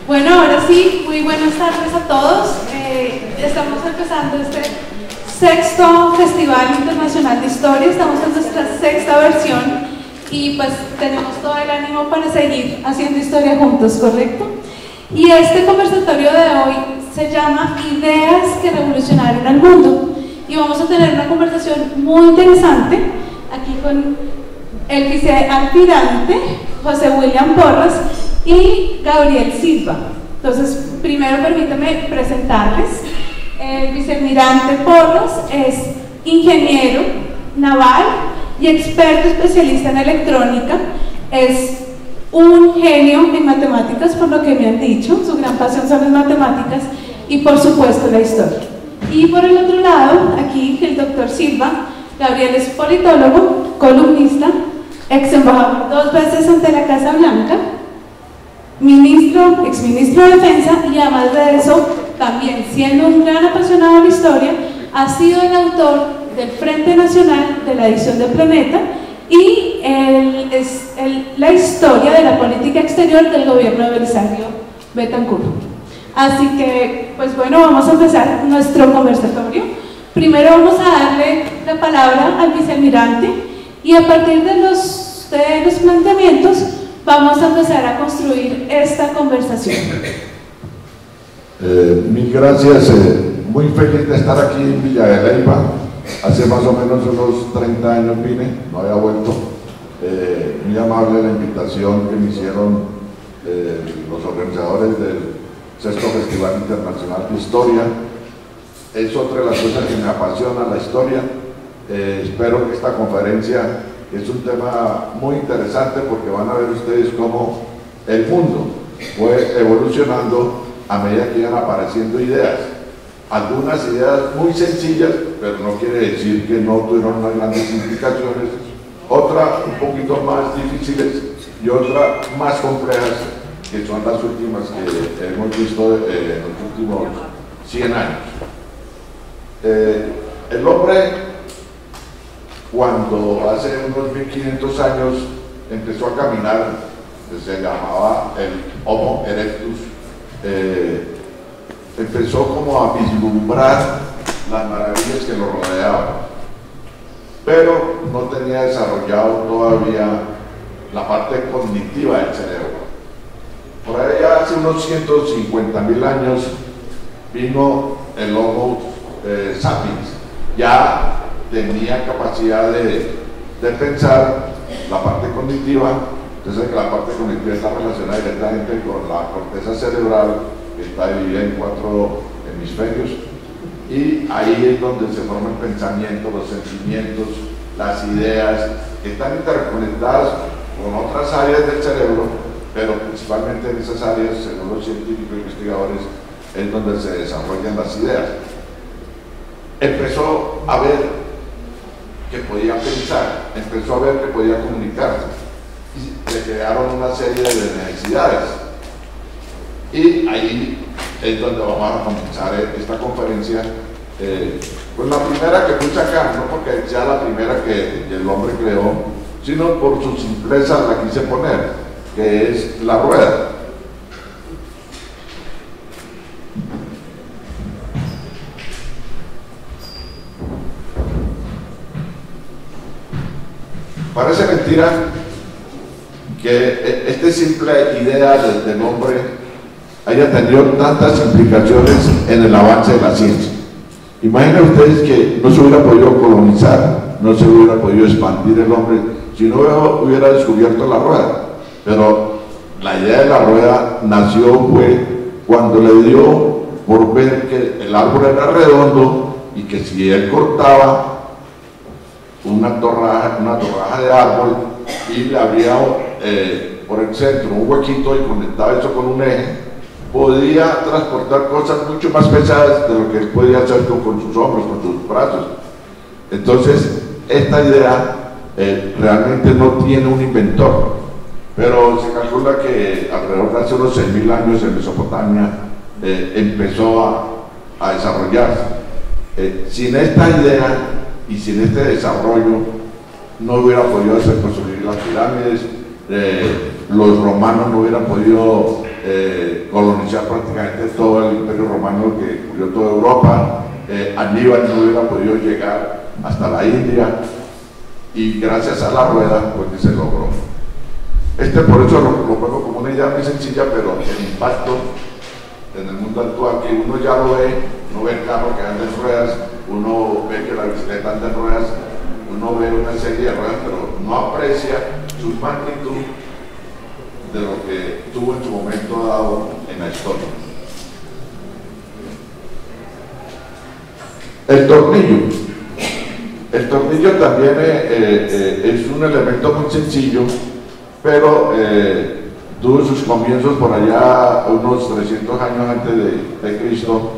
Bueno, ahora sí, muy buenas tardes a todos. Estamos empezando este sexto Festival Internacional de Historia, estamos en nuestra sexta versión y pues tenemos todo el ánimo para seguir haciendo historia juntos, ¿correcto? Y este conversatorio de hoy se llama Ideas que revolucionaron el mundo y vamos a tener una conversación muy interesante aquí con el vicealmirante José William Porras y Gabriel Silva. Entonces, primero permítame presentarles. El vicealmirante Porras es ingeniero naval y experto especialista en electrónica. Es un genio en matemáticas, por lo que me han dicho. Su gran pasión son las matemáticas y, por supuesto, la historia. Y por el otro lado, aquí el doctor Silva. Gabriel es politólogo, columnista, ex embajador 2 veces ante la Casa Blanca, exministro de Defensa y además de eso, también siendo un gran apasionado de la historia, ha sido el autor del Frente Nacional de la edición de Planeta y la historia de la política exterior del gobierno de Belisario Betancur. Así que, pues bueno, vamos a empezar nuestro conversatorio. Primero vamos a darle la palabra al vicealmirante y a partir de los planteamientos vamos a empezar a construir esta conversación. Mil gracias, muy feliz de estar aquí en Villa de Leyva. Hace más o menos unos 30 años vine, no había vuelto. Muy amable la invitación que me hicieron los organizadores del sexto Festival Internacional de Historia. Es otra de las cosas que me apasiona, la historia. Espero que esta conferencia es un tema muy interesante porque van a ver ustedes cómo el mundo fue evolucionando a medida que iban apareciendo ideas. Algunas ideas muy sencillas, pero no quiere decir que no tuvieron unas grandes implicaciones. Otras un poquito más difíciles y otras más complejas, que son las últimas que hemos visto en los últimos 100 años. El hombre, cuando hace unos 1500 años empezó a caminar, se llamaba el Homo erectus, empezó como a vislumbrar las maravillas que lo rodeaban, pero no tenía desarrollado todavía la parte cognitiva del cerebro. Por allá hace unos 150.000 años vino el Homo sapiens, ya tenía capacidad de pensar la parte cognitiva. Entonces que la parte cognitiva está relacionada directamente con la corteza cerebral, que está dividida en 4 hemisferios, y ahí es donde se forma el pensamiento, los sentimientos, las ideas, que están interconectadas con otras áreas del cerebro, pero principalmente en esas áreas, según los científicos e investigadores, es donde se desarrollan las ideas. Empezó a ver que podía pensar, empezó a ver que podía comunicarse y se crearon una serie de necesidades, y ahí es donde vamos a comenzar esta conferencia. Pues la primera que puse acá, no porque sea la primera que el hombre creó, sino por su simpleza la quise poner, que es la rueda. Parece mentira que esta simple idea del hombre haya tenido tantas implicaciones en el avance de la ciencia. Imaginen ustedes que no se hubiera podido colonizar, no se hubiera podido expandir el hombre si no hubiera descubierto la rueda. Pero la idea de la rueda nació fue cuando le dio por ver que el árbol era redondo y que si él cortaba una torraja de árbol y le abría por el centro un huequito y conectaba eso con un eje, podía transportar cosas mucho más pesadas de lo que él podía hacer con sus hombros, con sus brazos. Entonces, esta idea realmente no tiene un inventor, pero se calcula que alrededor de hace unos 6.000 años en Mesopotamia empezó a desarrollarse. Sin esta idea y sin este desarrollo no hubiera podido hacer construir las pirámides, los romanos no hubieran podido colonizar colonizar prácticamente todo el Imperio Romano que cubrió toda Europa. Aníbal no hubiera podido llegar hasta la India, y gracias a la rueda pues se logró. Por eso lo pongo como una idea muy sencilla, pero el impacto en el mundo actual, que uno ya lo ve, uno ve el carro que anda en ruedas, uno ve que la bicicleta anda en ruedas, uno ve una serie de ruedas, pero no aprecia su magnitud de lo que tuvo en su momento dado en la historia. El tornillo. El tornillo también es un elemento muy sencillo, pero tuvo sus comienzos por allá unos 300 años antes de Cristo,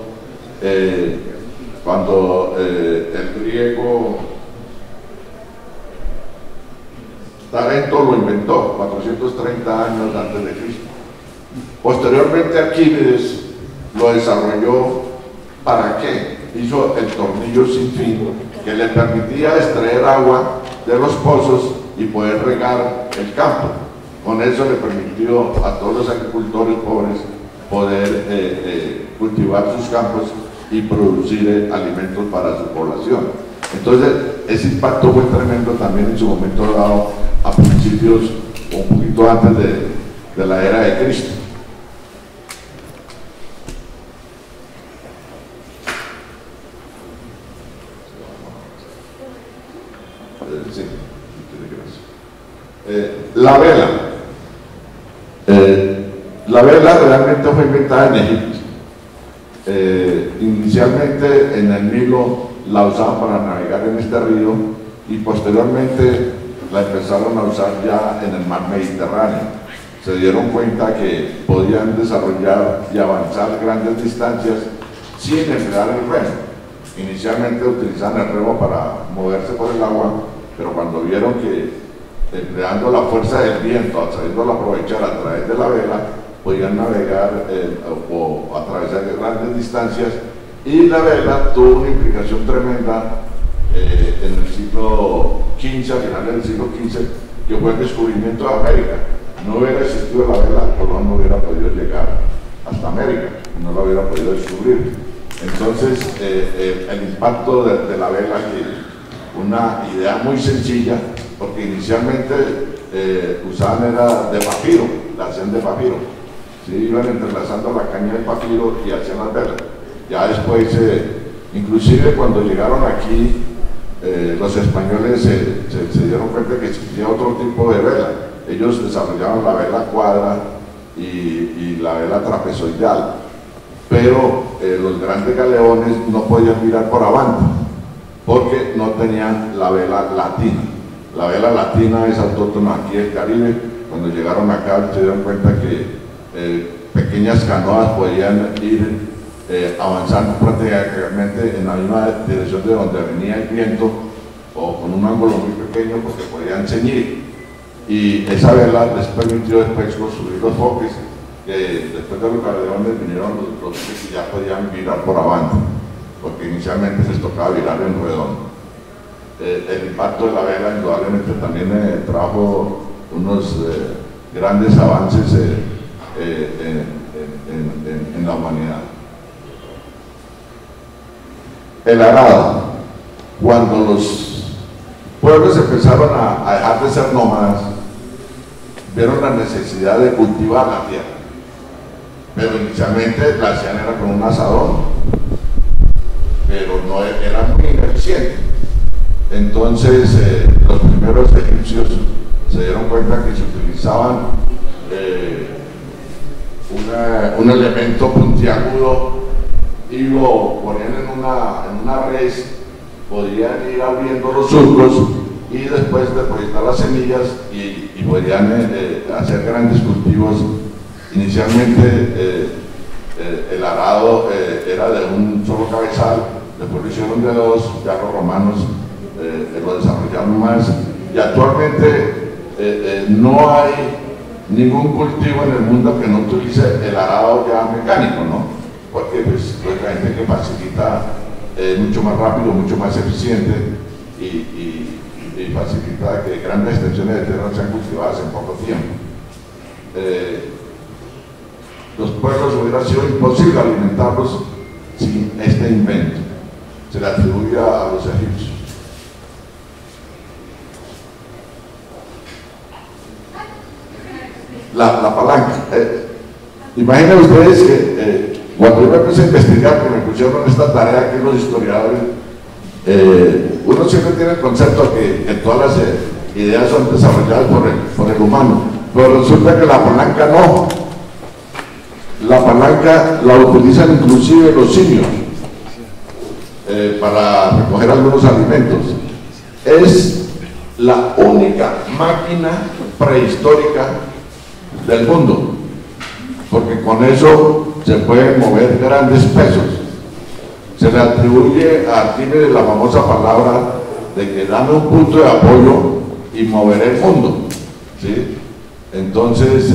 cuando el griego Tarento lo inventó, 430 años antes de Cristo. Posteriormente Arquímedes lo desarrolló. ¿Para qué? Hizo el tornillo sin fin, que le permitía extraer agua de los pozos y poder regar el campo. Con eso le permitió a todos los agricultores pobres poder cultivar sus campos y producir alimentos para su población. Entonces, ese impacto fue tremendo también en su momento dado, a principios, un poquito antes de la era de Cristo. La vela. La vela realmente fue inventada en Egipto. Inicialmente en el Nilo la usaban para navegar en este río, y posteriormente la empezaron a usar ya en el mar Mediterráneo. Se dieron cuenta que podían desarrollar y avanzar grandes distancias sin emplear el remo. Inicialmente utilizaban el remo para moverse por el agua, pero cuando vieron que empleando la fuerza del viento, sabiéndolo aprovechar a través de la vela, podían navegar o atravesar grandes distancias, y la vela tuvo una implicación tremenda en el siglo XV, a finales del siglo XV, que fue el descubrimiento de América. No hubiera existido la vela, Colón no hubiera podido llegar hasta América, no la hubiera podido descubrir. Entonces, el impacto de la vela, que una idea muy sencilla, porque inicialmente usaban era de papiro, la hacían de papiro, ¿sí? Iban entrelazando la caña de papiro y hacían las velas. Ya después, inclusive cuando llegaron aquí, los españoles se dieron cuenta que existía otro tipo de vela. Ellos desarrollaron la vela cuadra y la vela trapezoidal, pero los grandes galeones no podían mirar por avante porque no tenían la vela latina. La vela latina es autóctona aquí del Caribe. Cuando llegaron acá se dieron cuenta que pequeñas canoas podían ir avanzando prácticamente en la misma dirección de donde venía el viento, o con un ángulo muy pequeño, porque podían ceñir. Y esa vela les permitió después construir los foques, que después de los galeones vinieron los que ya podían virar por avante, porque inicialmente les tocaba virar en redondo. El impacto de la vela indudablemente también trajo unos grandes avances en la humanidad. El arado. Cuando los pueblos empezaron a dejar de ser nómadas, vieron la necesidad de cultivar la tierra, pero inicialmente la hacían era con un asadón, pero no era muy ineficiente. Entonces los primeros egipcios se dieron cuenta que se utilizaban un elemento puntiagudo y lo ponían en una res, podían ir abriendo los surcos y después depositar las semillas y podían hacer grandes cultivos. Inicialmente el arado era de un solo cabezal, después lo hicieron de dos, ya los romanos lo desarrollaron más, y actualmente no hay ningún cultivo en el mundo que no utilice el arado ya mecánico, ¿no? Porque pues lógicamente que facilita mucho más rápido, mucho más eficiente y facilita que grandes extensiones de tierra sean cultivadas en poco tiempo. los pueblos hubiera sido imposible alimentarlos sin este invento. Se le atribuye a los egipcios. La palanca. Imaginen ustedes que cuando yo me empecé a investigar, que me pusieron esta tarea aquí los historiadores, uno siempre tiene el concepto que todas las ideas son desarrolladas por el humano, pero resulta que la palanca no. La palanca la utilizan inclusive los simios para recoger algunos alimentos. Es la única máquina prehistórica del mundo, porque con eso se pueden mover grandes pesos. Se le atribuye a Arquímedes la famosa palabra de que dame un punto de apoyo y moveré el mundo, ¿sí? Entonces,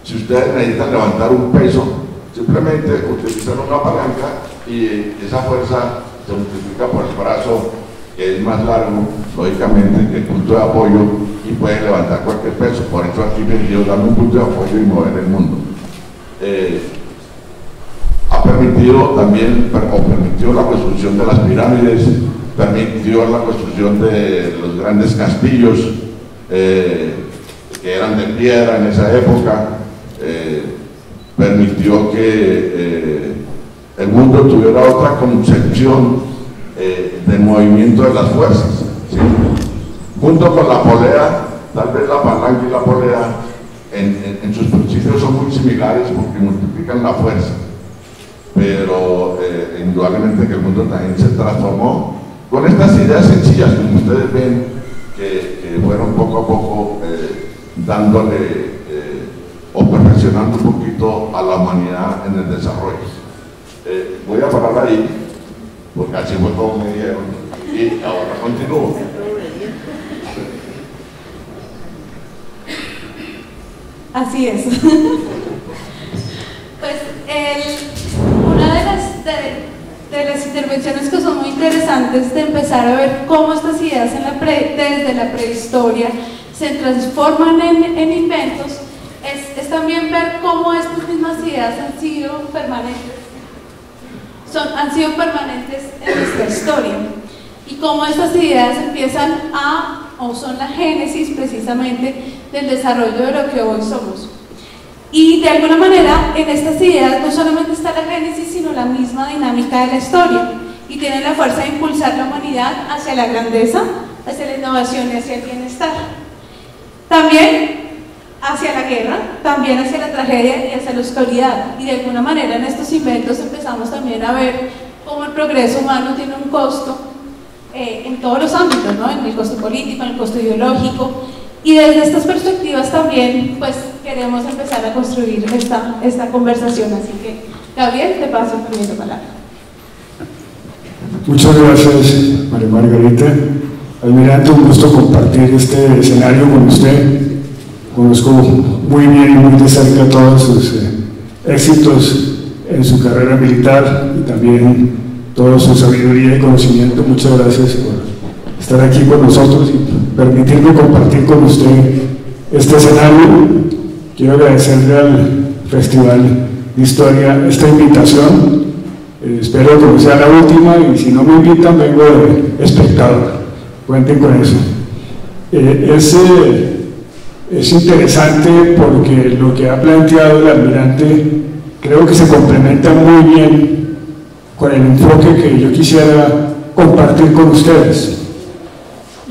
si ustedes necesitan levantar un peso, simplemente utilizan una palanca y esa fuerza se multiplica por el brazo, que es más largo, lógicamente, que el punto de apoyo, y puede levantar cualquier peso. Por eso aquí me dio darme un punto de apoyo y mover el mundo. Ha permitido también, o permitió la construcción de las pirámides, permitió la construcción de los grandes castillos que eran de piedra en esa época, permitió que el mundo tuviera otra concepción del movimiento de las fuerzas, ¿sí? Junto con la polea, tal vez la palanca y la polea en sus principios son muy similares porque multiplican la fuerza, pero indudablemente que el mundo también se transformó con estas ideas sencillas, como ustedes ven, que fueron poco a poco dándole o perfeccionando un poquito a la humanidad en el desarrollo. Voy a parar ahí, porque así fue como me dijeron, y ahora continúo. Así es. Pues una de las intervenciones que son muy interesantes de empezar a ver cómo estas ideas desde la prehistoria se transforman en inventos es también ver cómo estas mismas ideas han sido permanentes en nuestra historia, y cómo estas ideas empiezan o son la génesis precisamente del desarrollo de lo que hoy somos. Y de alguna manera en estas ideas no solamente está la génesis, sino la misma dinámica de la historia, y tienen la fuerza de impulsar la humanidad hacia la grandeza, hacia la innovación y hacia el bienestar. También hacia la guerra, también hacia la tragedia y hacia la oscuridad. Y de alguna manera en estos inventos empezamos también a ver cómo el progreso humano tiene un costo en todos los ámbitos, ¿no? En el costo político, en el costo ideológico, y desde estas perspectivas también pues queremos empezar a construir esta conversación. Así que, Gabriel, te paso la primera palabra. Muchas gracias, María Margarita. Almirante, un gusto compartir este escenario con usted. Conozco muy bien y muy de cerca todos sus éxitos en su carrera militar y también toda su sabiduría y conocimiento. Muchas gracias por estar aquí con nosotros y permitirme compartir con usted este escenario. Quiero agradecerle al Festival de Historia esta invitación. Espero que no sea la última, y si no me invitan vengo de espectador. Cuenten con eso. Es interesante porque lo que ha planteado el almirante creo que se complementa muy bien con el enfoque que yo quisiera compartir con ustedes.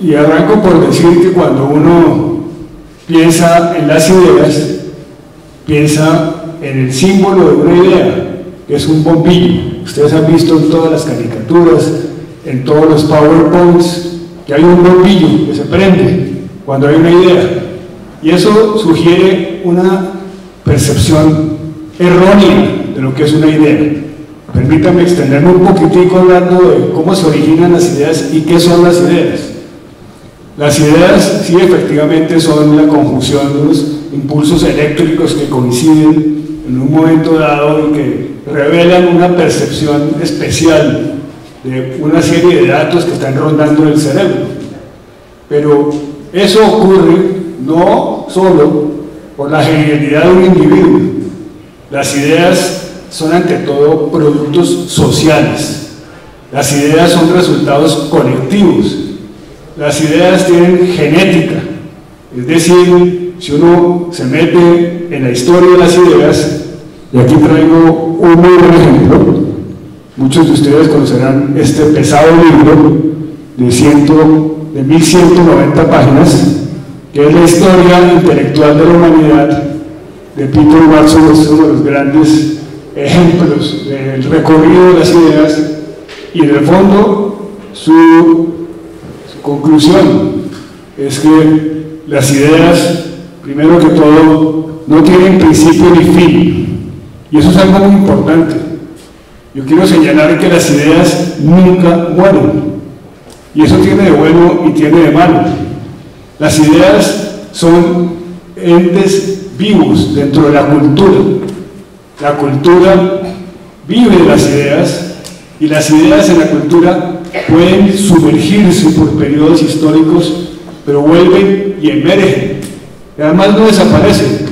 Y arranco por decir que cuando uno piensa en las ideas, piensa en el símbolo de una idea, que es un bombillo. Ustedes han visto en todas las caricaturas, en todos los PowerPoints, que hay un bombillo que se prende cuando hay una idea. Y eso sugiere una percepción errónea de lo que es una idea. Permítanme extenderme un poquitico hablando de cómo se originan las ideas y qué son las ideas. Las ideas, sí, efectivamente son la conjunción de unos impulsos eléctricos que coinciden en un momento dado y que revelan una percepción especial de una serie de datos que están rondando el cerebro. Pero eso ocurre no solo por la genialidad de un individuo, Las ideas son ante todo productos sociales. Las ideas son resultados colectivos. Las ideas tienen genética. Es decir, si uno se mete en la historia de las ideas, y aquí traigo un muy buen ejemplo, muchos de ustedes conocerán este pesado libro de 1190 páginas, que es la historia intelectual de la humanidad de Peter Watson. Es uno de los grandes ejemplos del recorrido de las ideas, y en el fondo su conclusión es que las ideas, primero que todo, no tienen principio ni fin, y eso es algo muy importante. Yo quiero señalar que las ideas nunca mueren, y eso tiene de bueno y tiene de malo. Las ideas son entes vivos dentro de la cultura. La cultura vive de las ideas, y las ideas en la cultura pueden sumergirse por periodos históricos, pero vuelven y emergen. Y además no desaparecen.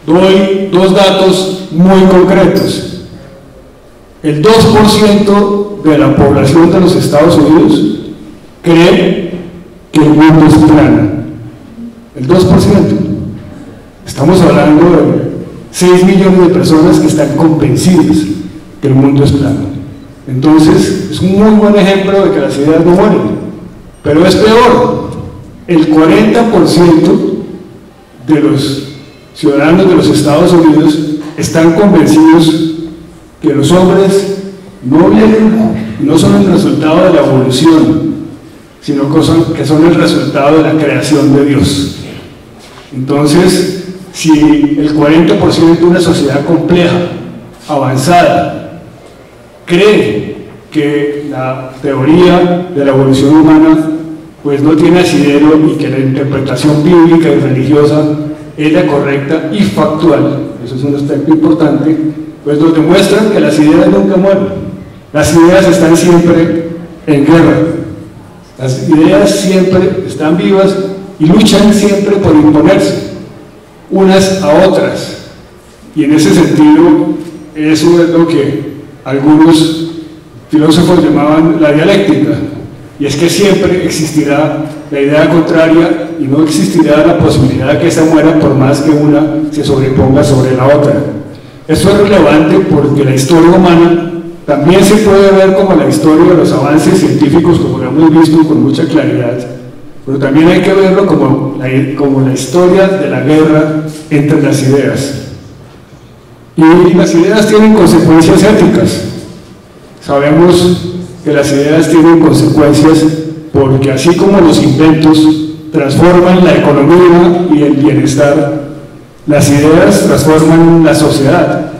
Doy dos datos muy concretos. El 2% de la población de los Estados Unidos cree que el mundo es plano. El 2%. Estamos hablando de 6 millones de personas que están convencidas que el mundo es plano. Entonces, es un muy buen ejemplo de que las ideas no mueren. Pero es peor. El 40% de los ciudadanos de los Estados Unidos están convencidos que los hombres no son el resultado de la evolución, sino que son el resultado de la creación de Dios. Entonces, si el 40% de una sociedad compleja, avanzada, cree que la teoría de la evolución humana pues no tiene asidero, y que la interpretación bíblica y religiosa es la correcta y factual, eso es un aspecto importante, pues nos demuestran que las ideas nunca mueren. Las ideas están siempre en guerra. Las ideas siempre están vivas y luchan siempre por imponerse unas a otras. Y en ese sentido, eso es lo que algunos filósofos llamaban la dialéctica, y es que siempre existirá la idea contraria y no existirá la posibilidad de que esa muera por más que una se sobreponga sobre la otra. Eso es relevante porque la historia humana también se puede ver como la historia de los avances científicos, como lo hemos visto con mucha claridad, pero también hay que verlo como la historia de la guerra entre las ideas. Y las ideas tienen consecuencias éticas. Sabemos que las ideas tienen consecuencias porque así como los inventos transforman la economía y el bienestar, las ideas transforman la sociedad.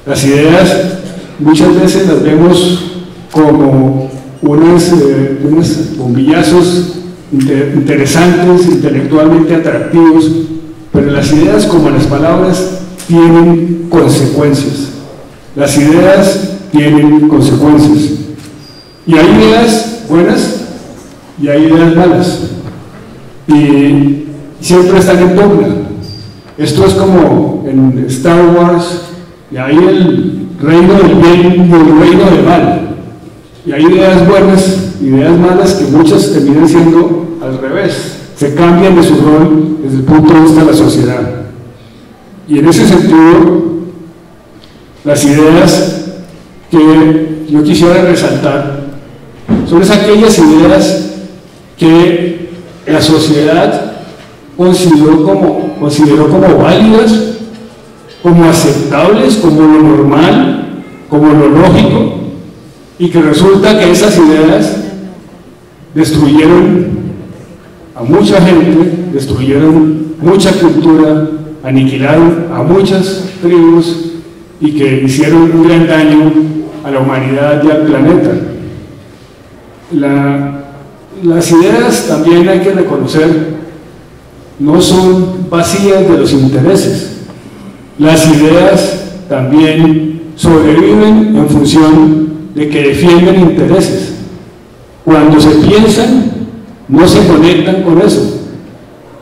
Las ideas muchas veces las vemos como unos bombillazos interesantes, intelectualmente atractivos, pero las ideas, como las palabras, tienen consecuencias. Las ideas tienen consecuencias. Y hay ideas buenas y hay ideas malas. Y siempre están en pugna. Esto es como en Star Wars, y hay el reino del bien y el reino del mal. Y hay ideas buenas, ideas malas, que muchas terminan siendo al revés. Se cambian de su rol desde el punto de vista de la sociedad. Y en ese sentido, las ideas que yo quisiera resaltar son aquellas ideas que la sociedad consideró como válidas, como aceptables, como lo normal, como lo lógico, y que resulta que esas ideas destruyeron a mucha gente, destruyeron mucha cultura, aniquilaron a muchas tribus y que hicieron un gran daño a la humanidad y al planeta. Las ideas, también hay que reconocer, no son vacías de los intereses. Las ideas también sobreviven en función de que defienden intereses. Cuando se piensan, no se conectan con eso,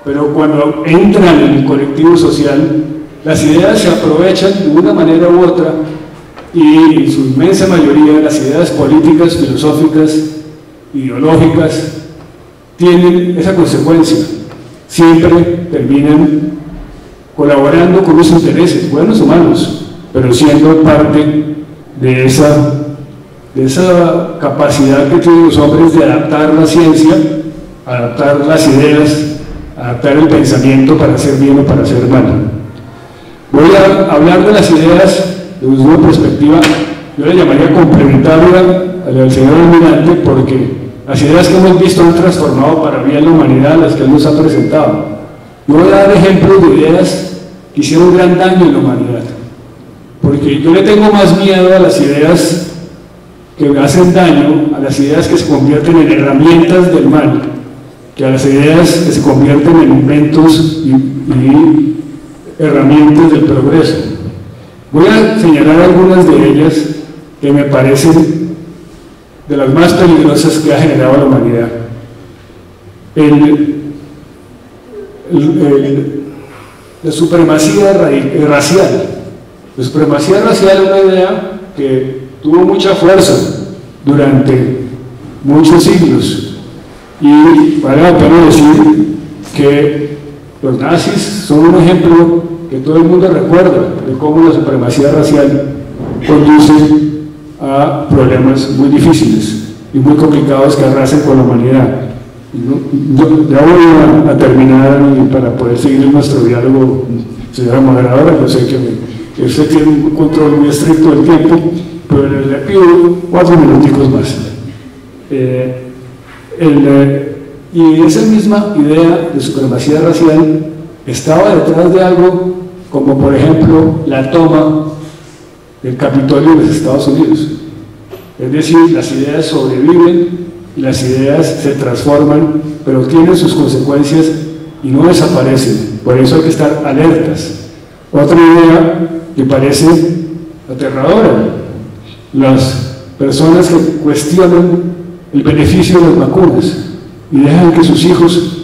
pero cuando entran en el colectivo social, las ideas se aprovechan de una manera u otra, y en su inmensa mayoría las ideas políticas, filosóficas, ideológicas, tienen esa consecuencia. Siempre terminan colaborando con los intereses, buenos o malos, pero siendo parte de esa capacidad que tienen los hombres de adaptar la ciencia, adaptar las ideas, adaptar el pensamiento para hacer bien o para hacer mal. Voy a hablar de las ideas desde una perspectiva, yo la llamaría complementaria a la del señor Almirante, porque las ideas que hemos visto han transformado para bien la humanidad, las que él nos ha presentado. Yo voy a dar ejemplos de ideas que hicieron gran daño en la humanidad, porque yo le tengo más miedo a las ideas que hacen daño, a las ideas que se convierten en herramientas del mal, que a las ideas que se convierten en inventos y herramientas del progreso. Voy a señalar algunas de ellas que me parecen de las más peligrosas que ha generado la humanidad. La supremacía racial. La supremacía racial es una idea que tuvo mucha fuerza durante muchos siglos, y vale la pena decir que los nazis son un ejemplo que todo el mundo recuerda de cómo la supremacía racial conduce a problemas muy difíciles y muy complicados que arrasan con la humanidad. Ya voy a terminar para poder seguir nuestro diálogo, señora moderadora. Yo sé que usted tiene un control muy estricto del tiempo, pero le pido 4 minuticos más. Y esa misma idea de supremacía racial estaba detrás de algo como, por ejemplo, la toma del Capitolio de los Estados Unidos. Es decir, las ideas sobreviven y las ideas se transforman, pero tienen sus consecuencias y no desaparecen. Por eso hay que estar alertas. Otra idea que parece aterradora: las personas que cuestionan el beneficio de las vacunas y dejan que sus hijos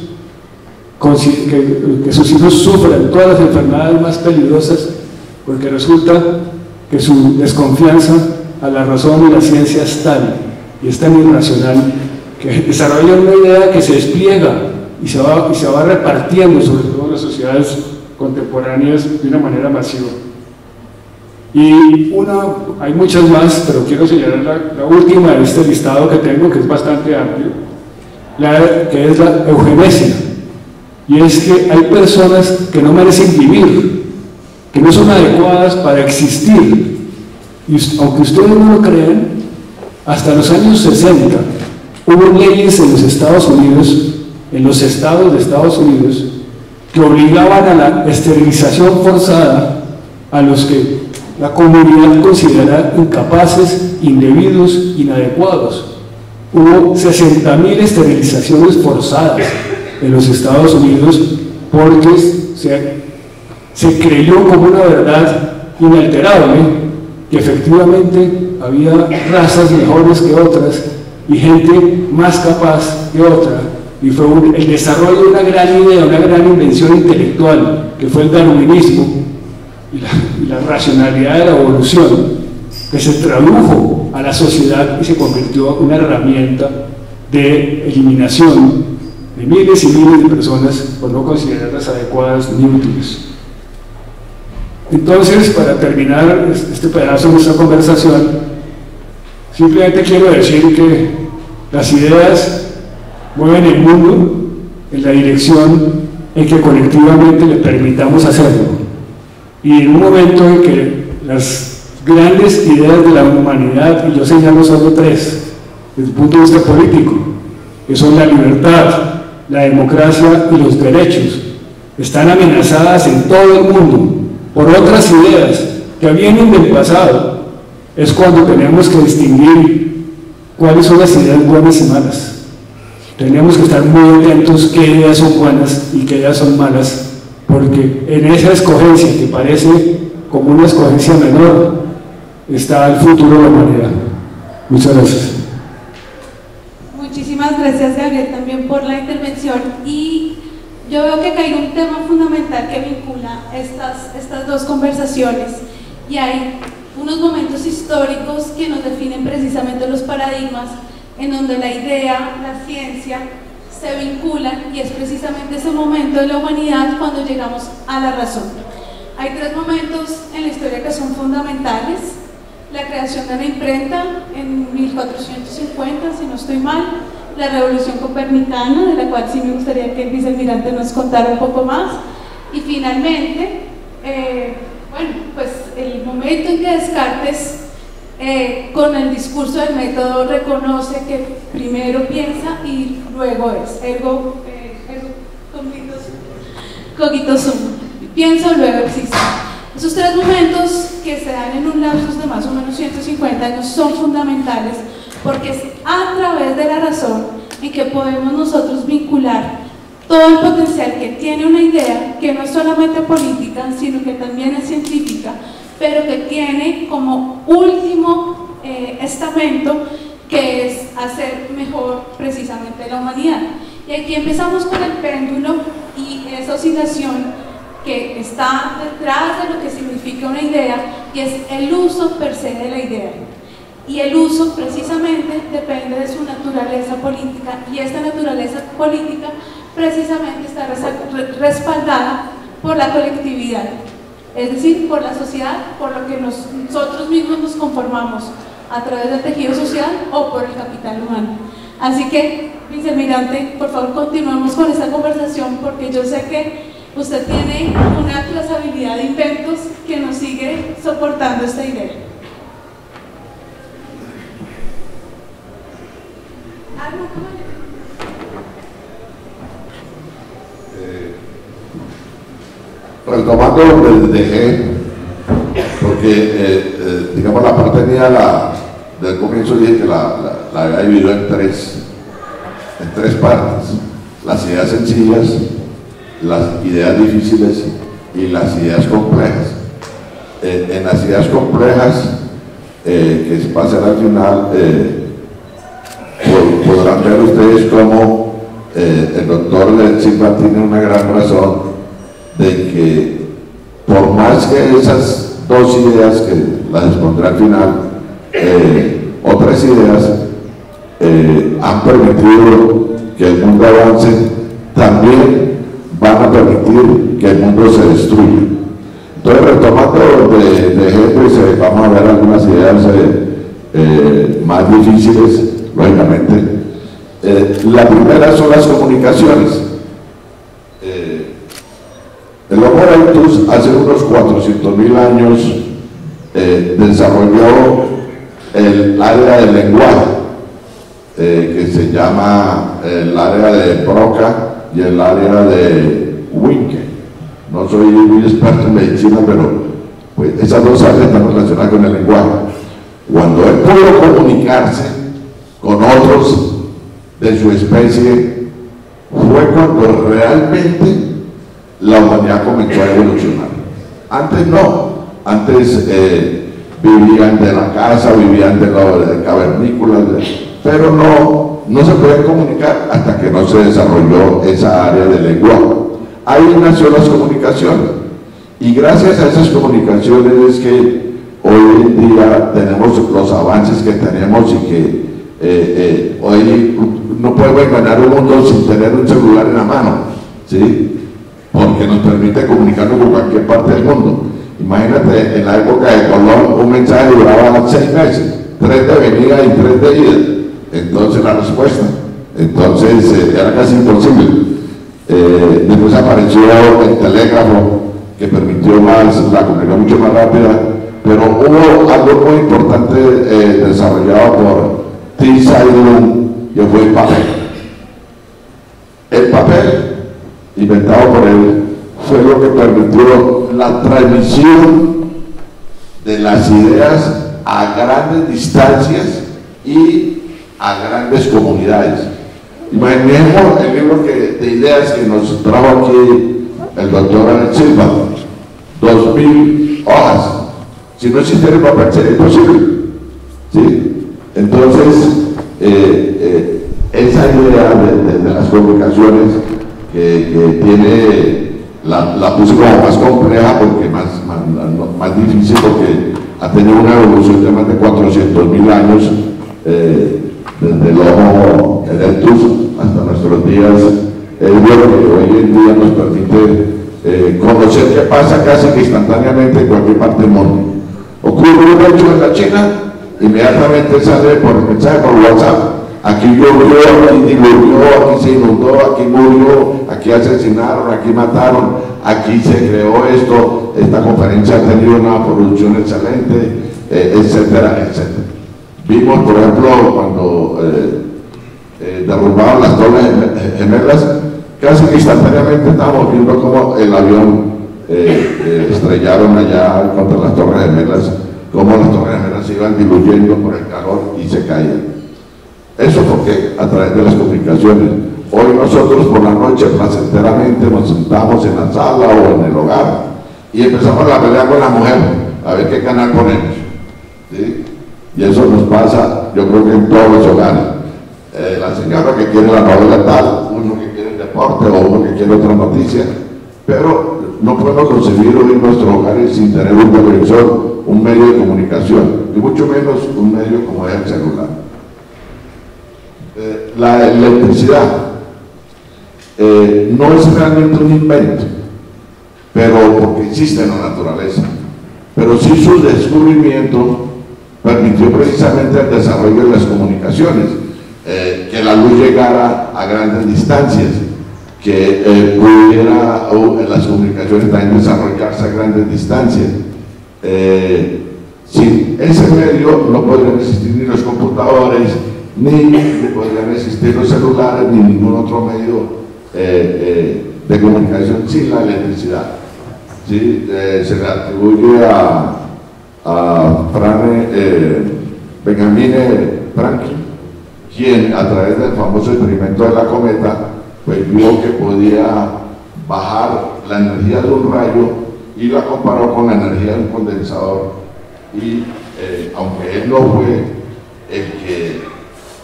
sufran todas las enfermedades más peligrosas, porque resulta que su desconfianza a la razón y la ciencia es tal y es tan irracional que desarrolla una idea que se despliega y se va repartiendo sobre todo en las sociedades contemporáneas de una manera masiva. Y hay muchas más, pero quiero señalar la última de este listado que tengo, que es bastante amplio, que es la eugenesia. Y es que hay personas que no merecen vivir, que no son adecuadas para existir. Y aunque ustedes no lo crean, hasta los años 60 hubo leyes en los Estados Unidos, en los estados de Estados Unidos, que obligaban a la esterilización forzada a los que la comunidad considera incapaces, indebidos, inadecuados. Hubo 60.000 esterilizaciones forzadas en los Estados Unidos porque se creyó como una verdad inalterable que efectivamente había razas mejores que otras y gente más capaz que otra, y fue el desarrollo de una gran idea, una gran invención intelectual que fue el darwinismo y la racionalidad de la evolución, que se tradujo a la sociedad y se convirtió en una herramienta de eliminación de miles y miles de personas por no considerarlas adecuadas ni útiles. Entonces, para terminar este pedazo de nuestra conversación, simplemente quiero decir que las ideas mueven el mundo en la dirección en que colectivamente le permitamos hacerlo. Y en un momento en que las grandes ideas de la humanidad, y yo señalo solo 3, desde el punto de vista político, que son la libertad, la democracia y los derechos, están amenazadas en todo el mundo por otras ideas que vienen del pasado, es cuando tenemos que distinguir cuáles son las ideas buenas y malas. Tenemos que estar muy atentos qué ideas son buenas y qué ideas son malas, porque en esa escogencia que parece como una escogencia menor está el futuro de la humanidad. Muchas gracias. Muchísimas gracias, Gabriel, también por la intervención. Y yo veo que acá hay un tema fundamental que vincula estas dos conversaciones, y hay unos momentos históricos que nos definen precisamente los paradigmas en donde la idea, la ciencia se vinculan, y es precisamente ese momento de la humanidad cuando llegamos a la razón. Hay tres momentos en la historia que son fundamentales: la creación de la imprenta en 1450, si no estoy mal, la revolución copernicana, de la cual sí me gustaría que el vicealmirante nos contara un poco más, y finalmente, bueno, pues el momento en que Descartes, con el discurso del método, reconoce que primero piensa y luego es, ergo cogito sum, pienso, luego existe. Esos tres momentos que se dan en un lapsus de más o menos 150 años son fundamentales, porque es a través de la razón en que podemos nosotros vincular todo el potencial que tiene una idea, que no es solamente política, sino que también es científica, pero que tiene como último estamento, que es hacer mejor precisamente la humanidad. Y aquí empezamos con el péndulo y esa oscilación que está detrás de lo que significa una idea, y es el uso per se de la idea. Y el uso precisamente depende de su naturaleza política, y esta naturaleza política precisamente está respaldada por la colectividad, es decir, por la sociedad, por lo que nosotros mismos nos conformamos a través del tejido social o por el capital humano. Así que, vicealmirante, por favor continuemos con esta conversación, porque yo sé que usted tiene una trazabilidad de inventos que nos sigue soportando esta idea. Retomando donde dejé, porque digamos la parte mía del comienzo dije que la había dividido en tres partes: las ideas sencillas, las ideas difíciles y las ideas complejas. En las ideas complejas, que se pasan al final, podrán ver ustedes cómo el doctor Silva tiene una gran razón de que, por más que esas dos ideas, que las expondré al final, otras ideas han permitido que el mundo avance, también van a permitir que el mundo se destruya. Entonces, retomando de ejemplo, vamos a ver algunas ideas más difíciles, lógicamente. La primera son las comunicaciones. El Homo erectus hace unos 400.000 años desarrolló el área del lenguaje, que se llama el área de Broca y el área de Winke. No soy muy experto en medicina, pero pues, esas dos áreas están relacionadas con el lenguaje. Cuando él pudo comunicarse con otros de su especie, fue cuando realmente la humanidad comenzó a evolucionar. Antes no, antes vivían de la casa, vivían de cavernícolas, pero no se pueden comunicar hasta que no se desarrolló esa área del lenguaje. Ahí nació las comunicaciones, y gracias a esas comunicaciones es que hoy en día tenemos los avances que tenemos, y que hoy no podemos ganar un mundo sin tener un celular en la mano, ¿sí? Porque nos permite comunicarnos con cualquier parte del mundo. Imagínate, en la época de Colón, un mensaje duraba 6 meses, 3 de venida y 3 de ida. Entonces la respuesta, era casi imposible. Después apareció el telégrafo, que permitió la comunicación mucho más rápida, pero hubo algo muy importante desarrollado por T. Saigon, que fue el papel. El papel, inventado por él, fue lo que permitió la transmisión de las ideas a grandes distancias y a grandes comunidades. Imaginemos el libro de ideas que nos trajo aquí el doctor Alex Silva, 2000 hojas. Si no existiera el papel sería imposible, ¿sí? Entonces, esa idea de las comunicaciones, que tiene, la puse como más compleja porque más difícil, porque ha tenido una evolución de más de 400.000 años, desde el Homo erectus hasta nuestros días. Es lo que hoy en día nos permite conocer qué pasa casi que instantáneamente en cualquier parte del mundo. Ocurre un hecho en la China, inmediatamente sale por mensaje por WhatsApp: aquí llovió, aquí diluyó, aquí se inundó, aquí murió, aquí asesinaron, aquí mataron, aquí se creó esto, esta conferencia ha tenido una producción excelente, etcétera, etcétera. Vimos, por ejemplo, cuando derrumbaron las Torres Gemelas, casi que instantáneamente estábamos viendo cómo el avión estrellaron allá contra las Torres Gemelas, cómo las Torres Gemelas se iban diluyendo por el calor y se caían. Eso porque a través de las comunicaciones. Hoy nosotros por la noche placenteramente nos sentamos en la sala o en el hogar y empezamos a pelear con la mujer a ver qué canal ponemos, ¿sí? Y eso nos pasa, yo creo que en todos los hogares. La señora que quiere la novela tal, uno que quiere el deporte o uno que quiere otra noticia, pero no podemos concebir hoy nuestros hogares sin tener un televisor, un medio de comunicación, y mucho menos un medio como es el celular. La electricidad no es realmente un invento, pero porque existe en la naturaleza, pero sí su descubrimiento permitió precisamente el desarrollo de las comunicaciones, que la luz llegara a grandes distancias, que pudiera las comunicaciones también desarrollarse a grandes distancias. Sin ese medio no podrían existir ni los computadores, ni podrían existir los celulares, ni ningún otro medio de comunicación sin la electricidad. ¿Sí? Se le atribuye a Benjamin Franklin, quien a través del famoso experimento de la cometa, pues vio que podía bajar la energía de un rayo y la comparó con la energía de un condensador, y aunque él no fue el que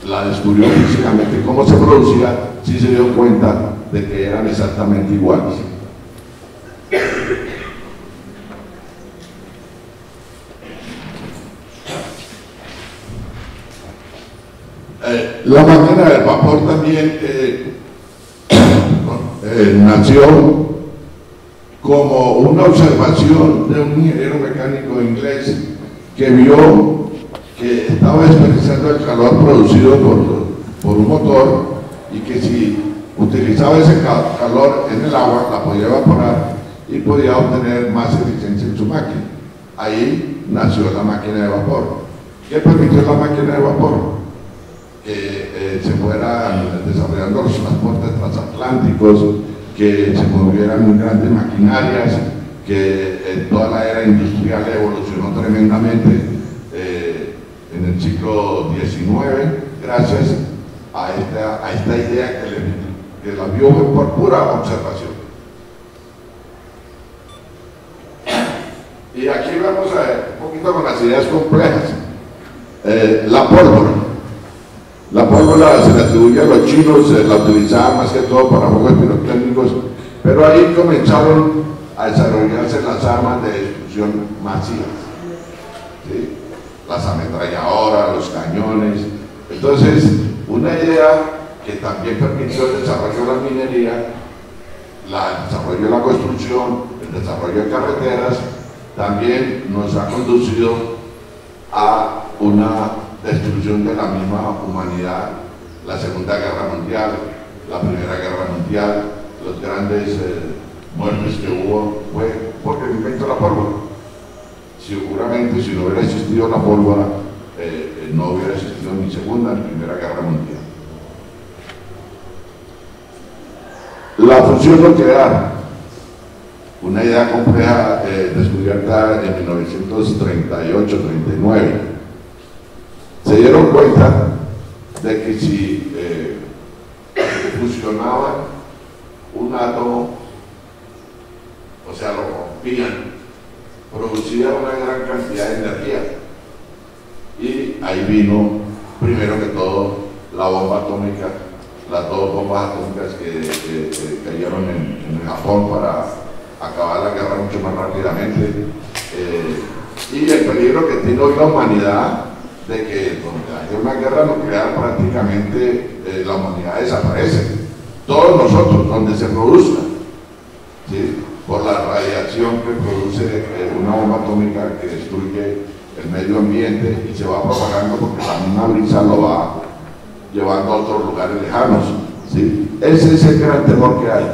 la descubrió físicamente cómo se producía, sí se dio cuenta de que eran exactamente iguales. La máquina del vapor también nació como una observación de un ingeniero mecánico inglés que vio que estaba experienciando el calor producido por un motor, y que si utilizaba ese calor en el agua la podía evaporar y podía obtener más eficiencia en su máquina. Ahí nació la máquina de vapor. ¿Qué permitió la máquina de vapor? Que se fueran desarrollando los transportes transatlánticos, que se movieran grandes maquinarias, que toda la era industrial evolucionó tremendamente en el siglo XIX, gracias a esta idea que la vio por pura observación. Y aquí vamos a ver un poquito con las ideas complejas. La pólvora. La pólvora se le atribuye a los chinos, la utilizaban más que todo para fuegos pirotécnicos, pero ahí comenzaron a desarrollarse las armas de destrucción masivas, ¿sí? Las ametralladoras, los cañones. Entonces, una idea que también permitió el desarrollo de la minería, el desarrollo de la construcción, el desarrollo de carreteras, también nos ha conducido a una destrucción de la misma humanidad. La Segunda Guerra Mundial, la Primera Guerra Mundial, los grandes muertes que hubo fue porque inventó la pólvora. Seguramente si no hubiera existido la pólvora, no hubiera existido ni Segunda ni Primera Guerra Mundial. La fusión nuclear, una idea compleja descubierta en 1938-39. Se dieron cuenta de que si fusionaban un átomo, o sea, lo rompían, producía una gran cantidad de energía. Y ahí vino, primero que todo, la bomba atómica, las dos bombas atómicas que cayeron en Japón para acabar la guerra mucho más rápidamente, y el peligro que tiene hoy la humanidad de que donde haya una guerra nuclear prácticamente la humanidad desaparece, todos nosotros, donde se produzca, ¿sí? Por la radiación que produce una bomba atómica que destruye el medio ambiente y se va propagando porque la misma brisa lo va llevando a otros lugares lejanos, ¿sí? Ese es el gran temor que hay.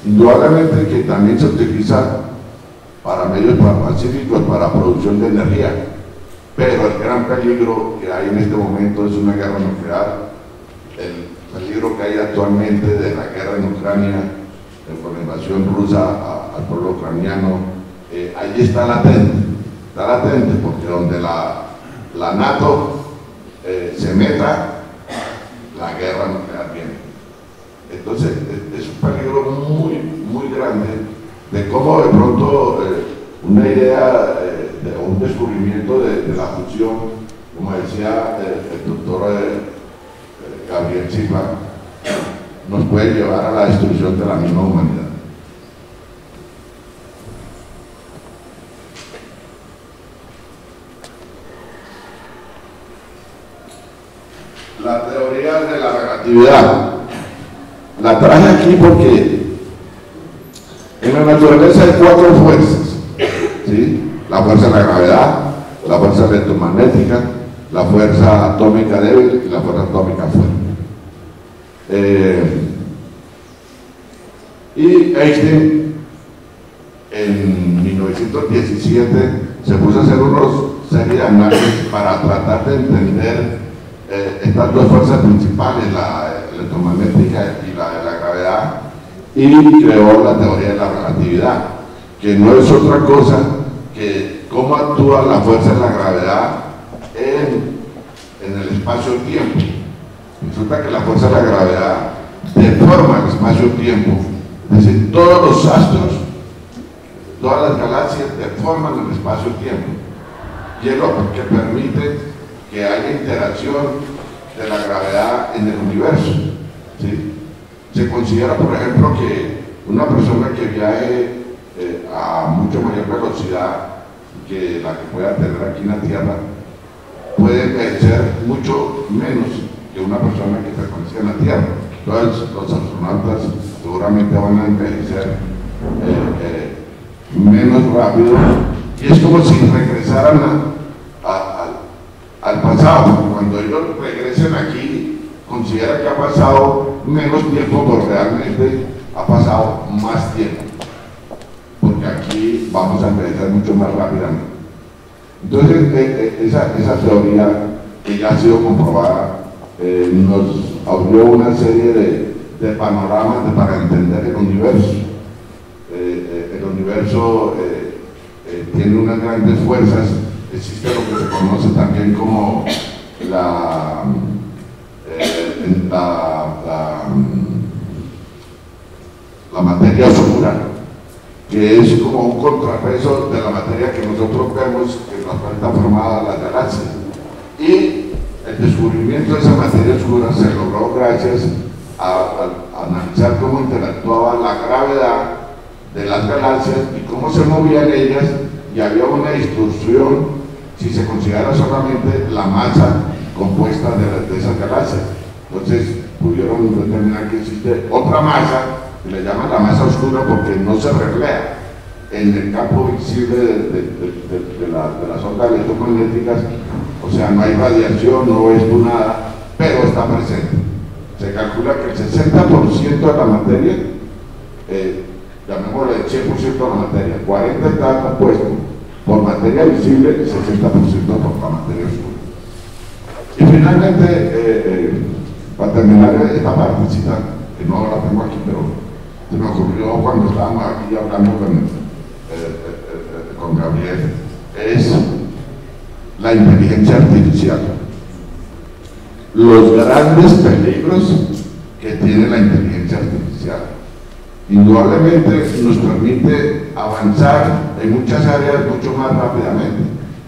Indudablemente que también se utiliza para medios pacíficos, para producción de energía, pero el gran peligro que hay en este momento es una guerra nuclear. El peligro que hay actualmente de la guerra en Ucrania, con la invasión rusa al pueblo ucraniano, ahí está latente, porque donde la NATO se meta, la guerra nuclear viene. Entonces es un peligro muy grande de cómo de pronto una idea o un descubrimiento de la fusión, como decía el doctor Gabriel Silva, nos puede llevar a la destrucción de la misma humanidad. La teoría de la relatividad la traje aquí porque en la naturaleza hay cuatro fuerzas, ¿sí? La fuerza de la gravedad, la fuerza electromagnética, la fuerza atómica débil y la fuerza atómica fuerte. Y Einstein en 1917 se puso a hacer una serie de análisis para tratar de entender estas dos fuerzas principales, la electromagnética y la de la gravedad, y creó la teoría de la relatividad, que no es otra cosa que cómo actúa la fuerza de la gravedad en el espacio-tiempo. Resulta que la fuerza de la gravedad deforma el espacio-tiempo, es decir, todos los astros, todas las galaxias deforman el espacio-tiempo, y es lo que permite que haya interacción de la gravedad en el universo, ¿sí? Se considera, por ejemplo, que una persona que viaje a mucho mayor velocidad que la que pueda tener aquí en la Tierra puede envejecer mucho menos que una persona que permanezca en la Tierra. Entonces los astronautas seguramente van a envejecer menos rápido, y es como si regresaran al pasado. Cuando ellos regresen aquí, considera que ha pasado menos tiempo, pero realmente ha pasado más tiempo, porque aquí vamos a envejecer mucho más rápidamente. Entonces, esa teoría, que ya ha sido comprobada, nos abrió una serie de panoramas para entender el universo. El universo tiene unas grandes fuerzas. Existe lo que se conoce también como la materia oscura, que es como un contrapeso de la materia que nosotros vemos que nos está formada las galaxias. Y el descubrimiento de esa materia oscura se logró gracias a analizar cómo interactuaba la gravedad de las galaxias y cómo se movían ellas, y había una distorsión si se considera solamente la masa compuesta de esas galaxias. Entonces pudieron determinar que existe otra masa, que le llaman la masa oscura, porque no se refleja en el campo visible de las ondas electromagnéticas, o sea, no hay radiación, no ves tú nada, pero está presente. Se calcula que el 60% de la materia, llamémosle el 100% de la materia, 40% está compuesto por materia visible y 60% por la materia oscura. Y finalmente, para terminar esta partecita, que no la tengo aquí, pero se me ocurrió cuando estábamos aquí hablando con Gabriel, es la inteligencia artificial. Los grandes peligros que tiene la inteligencia artificial. Indudablemente nos permite avanzar en muchas áreas mucho más rápidamente.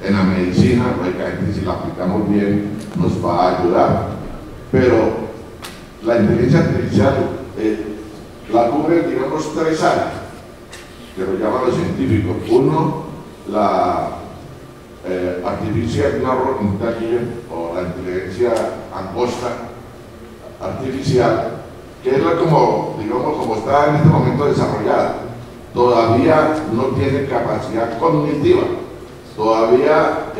En la medicina, lógicamente, si la aplicamos bien, nos va a ayudar. Pero la inteligencia artificial la cubre, digamos, 3 áreas, que lo llaman los científicos. Uno, la artificial narrow intelligence, o la inteligencia angosta artificial, que es la como, digamos, como está en este momento desarrollada. Todavía no tiene capacidad cognitiva, todavía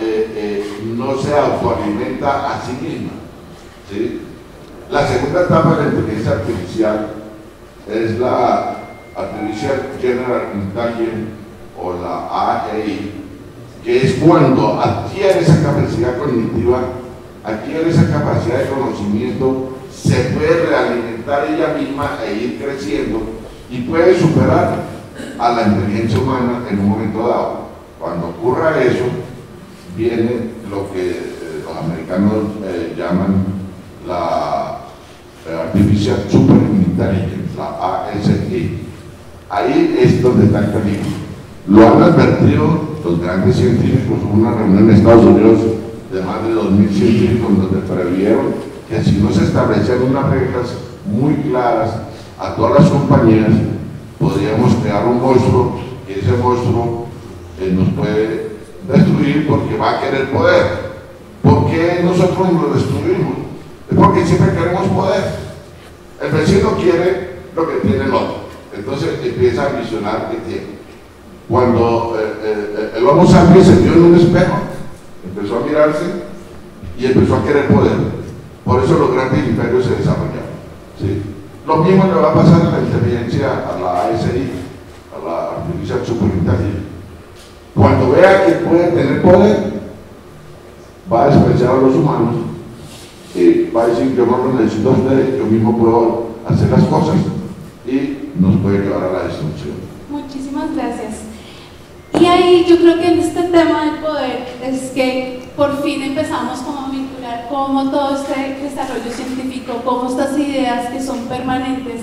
no se autoalimenta a sí misma, ¿sí? La segunda etapa de la inteligencia artificial es la Artificial General Intelligence, o la AI, que es cuando adquiere esa capacidad cognitiva, adquiere esa capacidad de conocimiento, se puede realimentar ella misma e ir creciendo y puede superar a la inteligencia humana en un momento dado. Cuando ocurra eso, viene lo que los americanos llaman la Artificial Super Intelligence, la ASI. Ahí es donde está el peligro. Lo han advertido los grandes científicos. Hubo una reunión en Estados Unidos de más de 2.000 científicos donde previeron que si no se establecían unas reglas muy claras a todas las compañías, podríamos crear un monstruo, y ese monstruo nos puede destruir porque va a querer poder. ¿Por qué nosotros lo destruimos? Es porque siempre queremos poder. El vecino quiere lo que tiene el otro, entonces empieza a visionar que tiene. Cuando el Homo sapiens se vio en un espejo, empezó a mirarse y empezó a querer poder. Por eso los grandes imperios se desarrollaron, ¿sí? Lo mismo le va a pasar a la inteligencia, a la ASI, a la Artificial Superintelligence. Cuando vea que puede tener poder, va a despreciar a los humanos y va a decir: yo no lo necesito a ustedes, yo mismo puedo hacer las cosas, y nos puede llevar a la destrucción. Muchísimas gracias. Y ahí yo creo que en este tema del poder es que por fin empezamos como a vincular cómo todo este desarrollo científico, cómo estas ideas que son permanentes,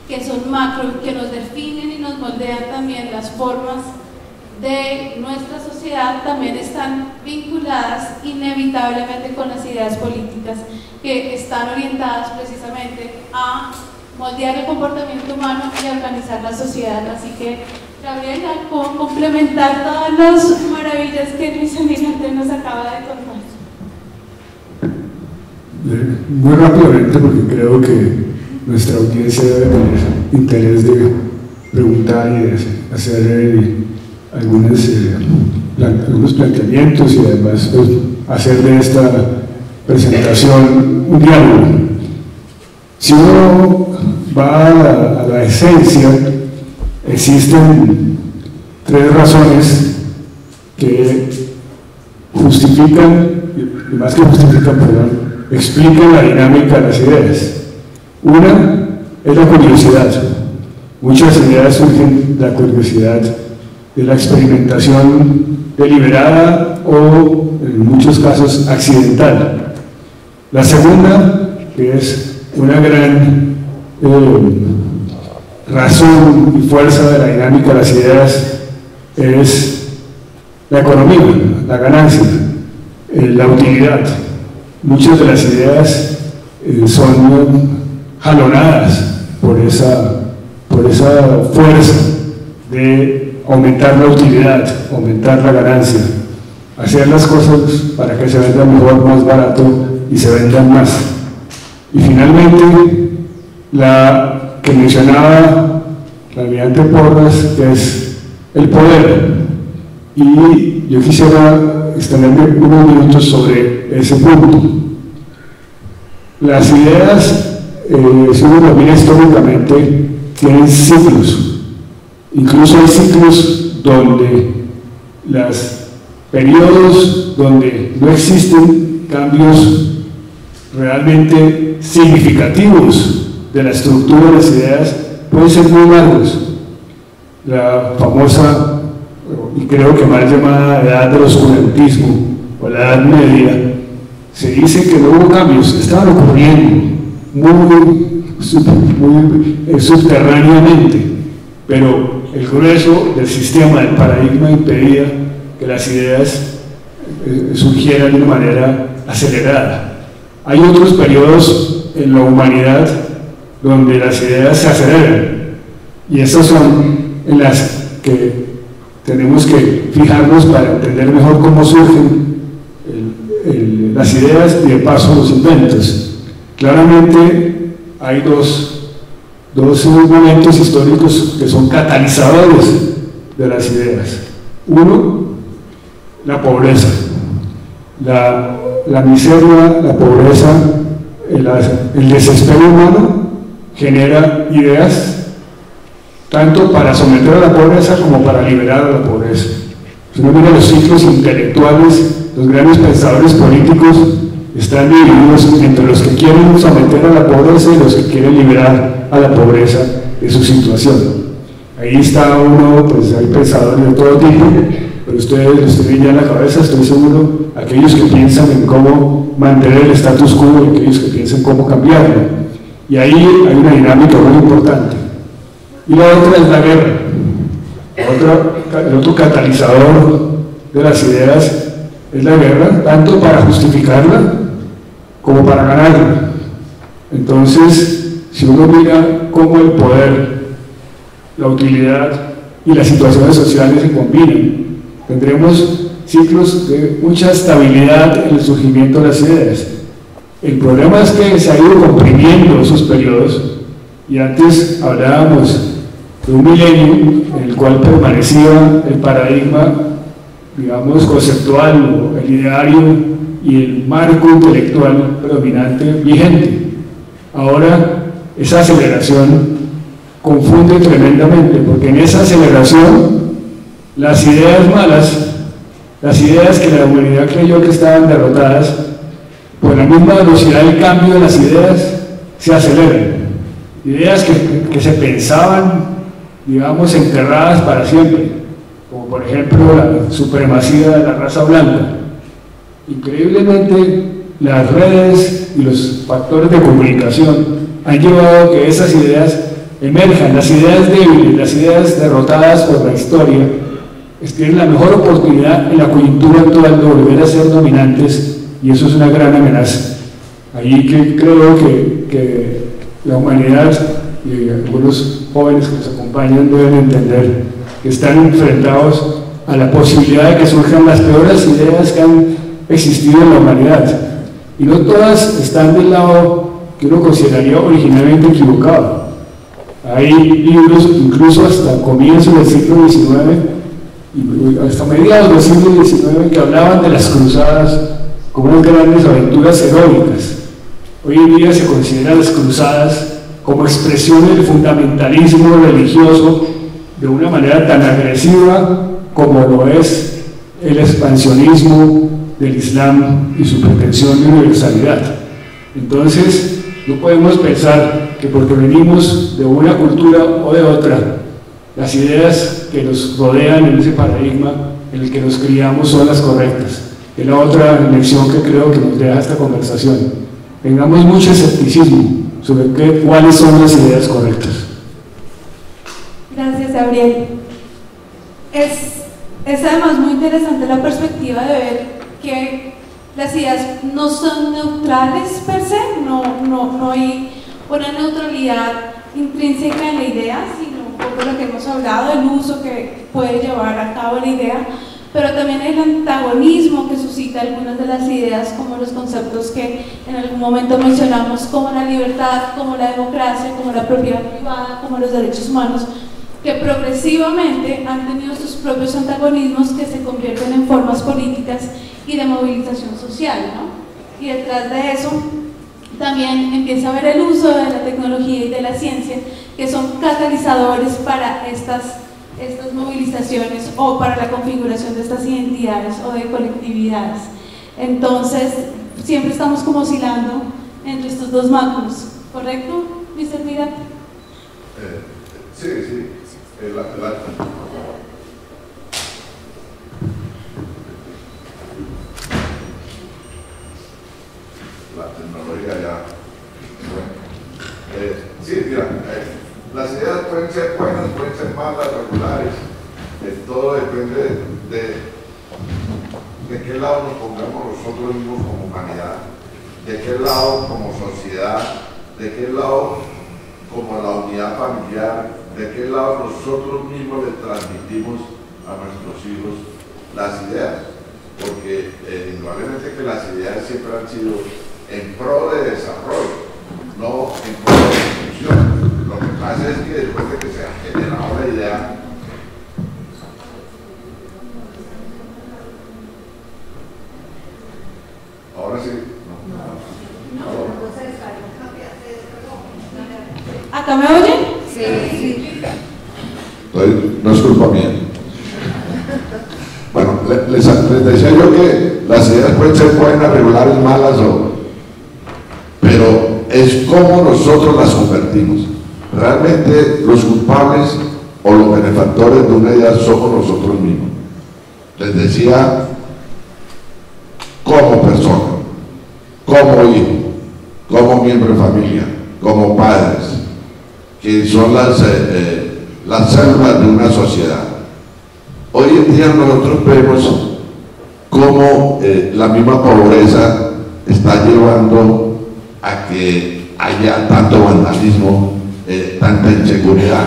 que son macro, que nos definen y nos moldean también las formas de nuestra sociedad, también están vinculadas inevitablemente con las ideas políticas que están orientadas precisamente a moldear el comportamiento humano y a organizar la sociedad. Así que, Gabriela, ¿cómo complementar todas las maravillas que Luis Almirante nos acaba de contar? Muy rápidamente, porque creo que nuestra audiencia debe tener interés de preguntar y de hacer algunos planteamientos, y además pues, hacer de esta presentación un diálogo. Si uno va a la esencia, existen 3 razones que justifican, y más que justifican, perdón, explican la dinámica de las ideas. Una es la curiosidad. Muchas ideas surgen de la curiosidad, de la experimentación deliberada o, en muchos casos, accidental. La segunda, que es una gran razón y fuerza de la dinámica de las ideas, es la economía, la ganancia, la utilidad. Muchas de las ideas son jalonadas por esa fuerza de aumentar la utilidad, aumentar la ganancia, hacer las cosas para que se vendan mejor, más barato y se vendan más. Y finalmente, la que mencionaba la Almirante Porras, que es el poder. Y yo quisiera extenderme unos minutos sobre ese punto. Las ideas, si uno lo mira históricamente, tienen ciclos. Incluso hay ciclos donde los periodos donde no existen cambios realmente significativos de la estructura de las ideas pueden ser muy largos. La famosa, y creo que mal llamada, edad del oscurantismo o la Edad Media, se dice que no hubo cambios, estaban ocurriendo muy subterráneamente, pero el grueso del sistema, del paradigma, impedía que las ideas surgieran de una manera acelerada. Hay otros periodos en la humanidad donde las ideas se aceleran. Y estas son en las que tenemos que fijarnos para entender mejor cómo surgen las ideas y de paso los inventos. Claramente hay dos momentos históricos que son catalizadores de las ideas. Uno, la pobreza, la miseria, la pobreza, el desespero humano genera ideas tanto para someter a la pobreza como para liberar a la pobreza. Si uno mira los ciclos intelectuales, los grandes pensadores políticos están divididos entre los que quieren someter a la pobreza y los que quieren liberar a la pobreza de su situación. Ahí está uno, pues hay pensadores de todo tipo, pero ustedes los tienen ya en la cabeza, estoy seguro, aquellos que piensan en cómo mantener el status quo y aquellos que piensan cómo cambiarlo. Y ahí hay una dinámica muy importante. Y la otra es la guerra. El otro catalizador de las ideas es la guerra, tanto para justificarla como para ganarla. Entonces, si uno mira cómo el poder, la utilidad y las situaciones sociales se combinan, tendremos ciclos de mucha estabilidad en el surgimiento de las ideas. El problema es que se ha ido comprimiendo esos periodos, y antes hablábamos de un milenio en el cual permanecía el paradigma, digamos, conceptual, o el ideario y el marco intelectual predominante vigente. Ahora esa aceleración confunde tremendamente, porque en esa aceleración las ideas malas, las ideas que la humanidad creyó que estaban derrotadas, por la misma velocidad del cambio de las ideas, se aceleran. Ideas que se pensaban, digamos, enterradas para siempre, como por ejemplo la supremacía de la raza blanca. Increíblemente, las redes y los factores de comunicación han llevado a que esas ideas emerjan, las ideas débiles, las ideas derrotadas por la historia, tienen la mejor oportunidad en la coyuntura actual de volver a ser dominantes, y eso es una gran amenaza. Ahí que creo que la humanidad y algunos jóvenes que nos acompañan deben entender que están enfrentados a la posibilidad de que surjan las peores ideas que han existido en la humanidad, y no todas están del lado que uno consideraría originalmente equivocado. Hay libros, incluso hasta comienzos del siglo XIX y hasta mediados del siglo XIX, que hablaban de las cruzadas como unas grandes aventuras heroicas. Hoy en día se consideran las cruzadas como expresión del fundamentalismo religioso de una manera tan agresiva como lo es el expansionismo del Islam y su pretensión de universalidad. Entonces, no podemos pensar que porque venimos de una cultura o de otra, las ideas que nos rodean en ese paradigma en el que nos criamos son las correctas. Es la otra lección que creo que nos deja esta conversación. Tengamos mucho escepticismo sobre cuáles son las ideas correctas. Gracias, Gabriel. Es además muy interesante la perspectiva de ver que las ideas no son neutrales per se, no hay una neutralidad intrínseca en la idea, sino un poco lo que hemos hablado, el uso que puede llevar a cabo la idea, pero también el antagonismo que suscita algunas de las ideas, como los conceptos que en algún momento mencionamos, como la libertad, como la democracia, como la propiedad privada, como los derechos humanos, que progresivamente han tenido sus propios antagonismos que se convierten en formas políticas y de movilización social, ¿no? Y detrás de eso también empieza a haber el uso de la tecnología y de la ciencia, que son catalizadores para estas movilizaciones o para la configuración de estas identidades o de colectividades. Entonces, siempre estamos como oscilando entre estos dos macros, ¿correcto, Mr. Mirat? Sí. La tecnología ya. Bueno, sí, mira, las ideas pueden ser buenas, pueden ser malas, regulares, todo depende de qué lado nos pongamos nosotros mismos como humanidad, de qué lado como sociedad, de qué lado como la unidad familiar, de qué lado nosotros mismos le transmitimos a nuestros hijos las ideas, porque indudablemente que las ideas siempre han sido en pro de desarrollo, no en pro de destrucción. Lo que pasa es que después de que se ha generado la idea, ahora sí, ¿Acá me oyen? Sí. entonces no es culpa mía. Bueno, les decía yo que las ideas pueden ser buenas, regulares, malas, pero es como nosotros las convertimos. Realmente los culpables o los benefactores de una idea somos nosotros mismos. Les decía, como persona, como hijo, como miembro de familia, como padres, que son las células de una sociedad. Hoy en día nosotros vemos cómo la misma pobreza está llevando a que haya tanto vandalismo, tanta inseguridad,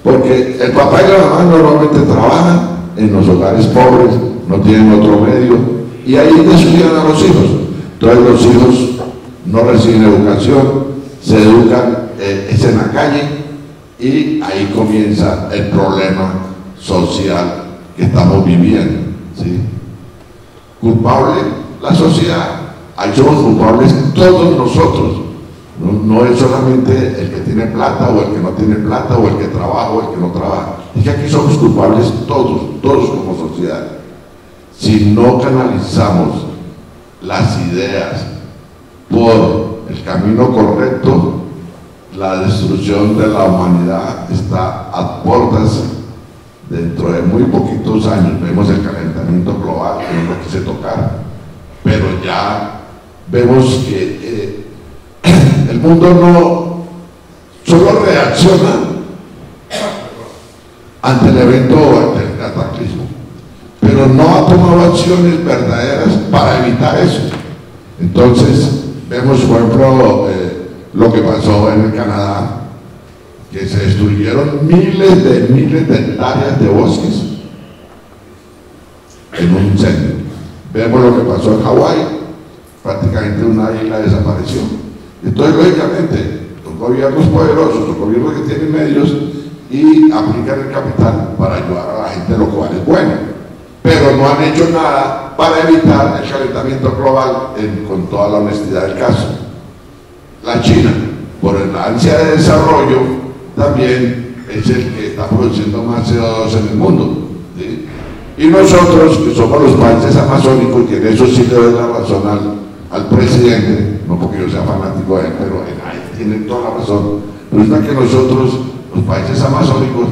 porque el papá y la mamá normalmente trabajan en los hogares pobres, no tienen otro medio, y ahí descuidan a los hijos. Entonces los hijos no reciben educación, se educan es en la calle, y ahí comienza el problema social que estamos viviendo, ¿sí? Culpable la sociedad, ahí somos culpables todos nosotros, no es solamente el que tiene plata o el que no tiene plata o el que trabaja o el que no trabaja, es que aquí somos culpables todos como sociedad. Si no canalizamos las ideas por el camino correcto, la destrucción de la humanidad está a puertas. Dentro de muy poquitos años vemos el calentamiento global, que no lo quise tocar, pero ya vemos que el mundo no solo reacciona ante el evento o ante el cataclismo, pero no ha tomado acciones verdaderas para evitar eso. Entonces vemos, por ejemplo, lo que pasó en el Canadá, que se destruyeron miles de hectáreas de bosques en un incendio. Vemos lo que pasó en Hawái, prácticamente una isla desapareció. Entonces, lógicamente, los gobiernos poderosos, los gobiernos que tienen medios y aplican el capital para ayudar a la gente, lo cual es bueno, pero no han hecho nada para evitar el calentamiento global con toda la honestidad del caso. La China, por la ansia de desarrollo, también es el que está produciendo más CO2 en el mundo, ¿sí? Y nosotros, que somos los países amazónicos, y en eso sí le doy la razón al presidente, no porque yo sea fanático de él, pero ahí tiene toda la razón. Resulta que nosotros, los países amazónicos,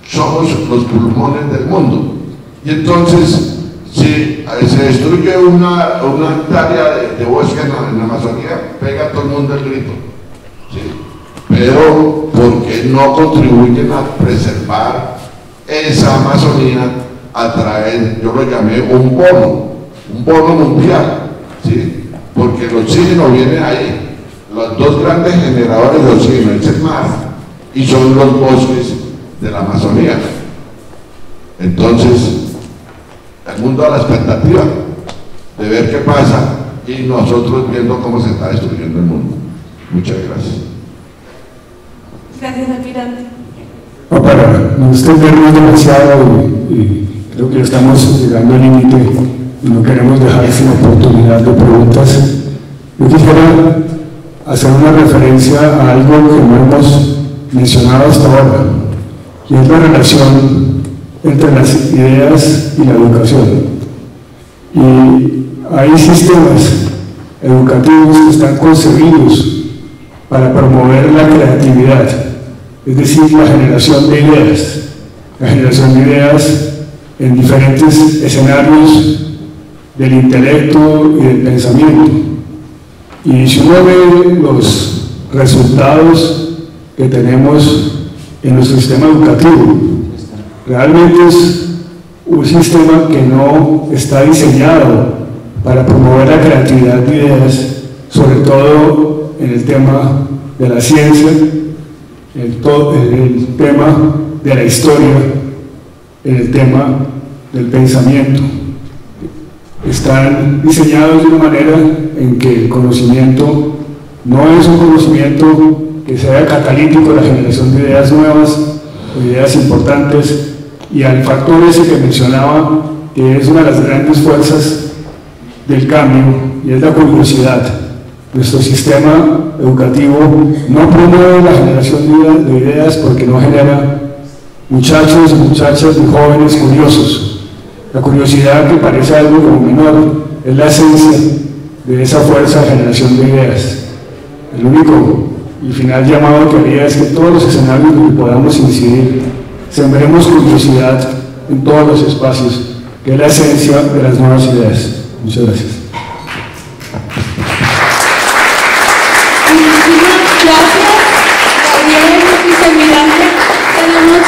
somos los pulmones del mundo, y entonces si se destruye una hectárea de bosque en la Amazonía, pega a todo el mundo el grito, ¿sí? Pero porque no contribuyen a preservar esa Amazonía a través, yo lo llamé un bono mundial, ¿sí? Porque el oxígeno viene ahí, los dos grandes generadores de oxígeno es el mar y son los bosques de la Amazonía. Entonces el mundo a la expectativa de ver qué pasa y nosotros viendo cómo se está destruyendo el mundo. Muchas gracias. Gracias, almirante. No, para no extendernos demasiado y creo que estamos llegando al límite y no queremos dejar sin oportunidad de preguntas. Yo quisiera hacer una referencia a algo que no hemos mencionado hasta ahora, y es la relación entre las ideas y la educación. Y hay sistemas educativos que están concebidos para promover la creatividad, es decir, la generación de ideas en diferentes escenarios del intelecto y del pensamiento. Y si uno ve los resultados que tenemos en nuestro sistema educativo, realmente es un sistema que no está diseñado para promover la creatividad de ideas, sobre todo en el tema de la ciencia el tema de la historia, en el tema del pensamiento. Están diseñados de una manera en que el conocimiento no es un conocimiento que sea catalítico a la generación de ideas nuevas o ideas importantes, y al factor ese que mencionaba, que es una de las grandes fuerzas del cambio, y es la curiosidad. Nuestro sistema educativo no promueve la generación de ideas porque no genera muchachos y muchachas y jóvenes curiosos. La curiosidad, que parece algo como menor, es la esencia de esa fuerza de generación de ideas. El único y final llamado que haría es que en todos los escenarios donde podamos incidir, sembremos curiosidad en todos los espacios, que es la esencia de las nuevas ideas. Muchas gracias. Muchísimas gracias, Gabriel, vicealmirante. Tenemos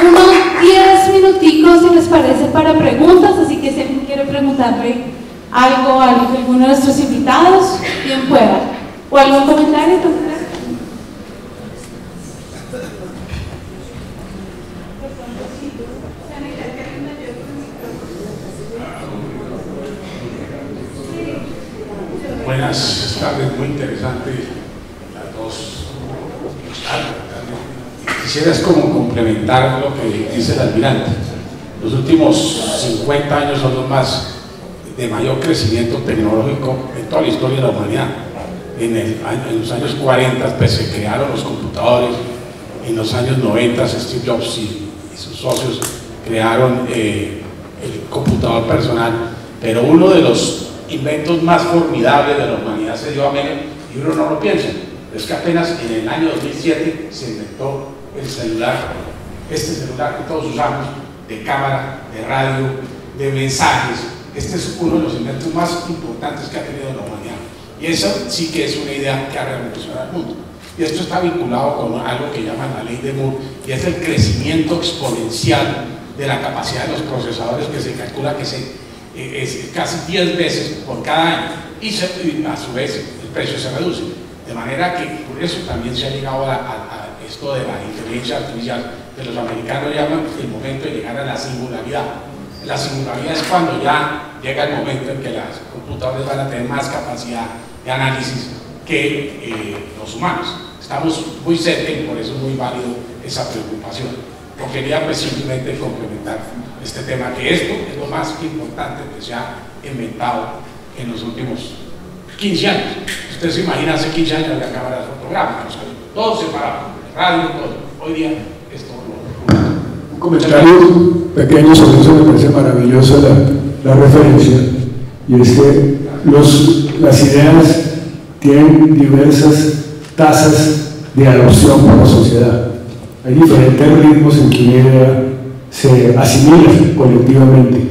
unos 10 minuticos, si les parece, para preguntas, así que si alguien quiere preguntarle algo a alguno de nuestros invitados, bien pueda. ¿O algún comentario? Buenas tardes, muy interesante las dos. Quisiera como complementar lo que dice el almirante. Los últimos 50 años son los más de mayor crecimiento tecnológico en toda la historia de la humanidad. En los años 40 pues, se crearon los computadores, en los años 90 Steve Jobs y sus socios crearon el computador personal, pero uno de los inventos más formidables de la humanidad se dio a menos, y uno no lo piensa. Es que apenas en el año 2007 se inventó el celular, este celular que todos usamos, de cámara, de radio, de mensajes. Este es uno de los inventos más importantes que ha tenido la humanidad. Y eso sí que es una idea que ha revolucionado el mundo. Y esto está vinculado con algo que llaman la ley de Moore, y es el crecimiento exponencial de la capacidad de los procesadores, que se calcula que es casi 10 veces por cada año, y a su vez el precio se reduce, de manera que por eso también se ha llegado a esto de la inteligencia artificial, que los americanos llaman el momento de llegar a la singularidad. La singularidad es cuando ya llega el momento en que las computadoras van a tener más capacidad de análisis que los humanos. Estamos muy cerca y por eso es muy válido esa preocupación. Yo quería pues simplemente complementar este tema, que esto es lo más importante que se ha inventado en los últimos 15 años. Usted se imagina hace 15 años la cámara fotográfica, todo separado, radio, todo. Hoy día es todo lo... Un comentario pequeño sobre eso, me parece maravillosa la referencia, y es que las ideas tienen diversas tasas de adopción por la sociedad. Hay diferentes ritmos en que una idea se asimila colectivamente,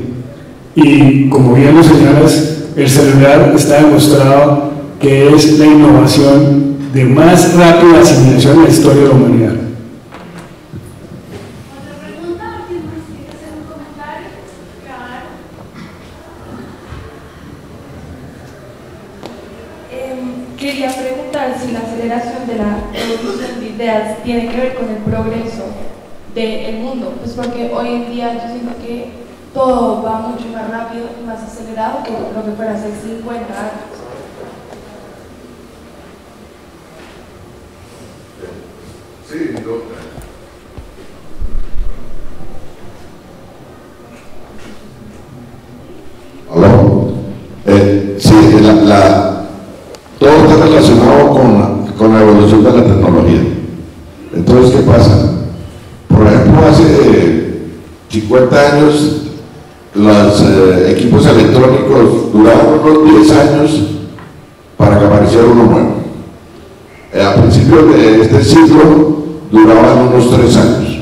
y como bien lo señalas, el celular está demostrado que es la innovación de más rápida asimilación en la historia de la humanidad. ¿Otra pregunta? ¿Alguien más quiere hacer un comentario? Claro. Quería preguntar si la aceleración de la evolución de ideas tiene que ver con el progreso del mundo, pues porque hoy en día yo siento que todo va mucho más rápido y más acelerado que lo que fuera hace 50 años. Sí, sí, todo está relacionado con la evolución de la tecnología. Entonces, ¿qué pasa? Por ejemplo, hace 50 años los equipos electrónicos duraban unos 10 años para que apareciera uno nuevo. A principios de este siglo duraban unos 3 años.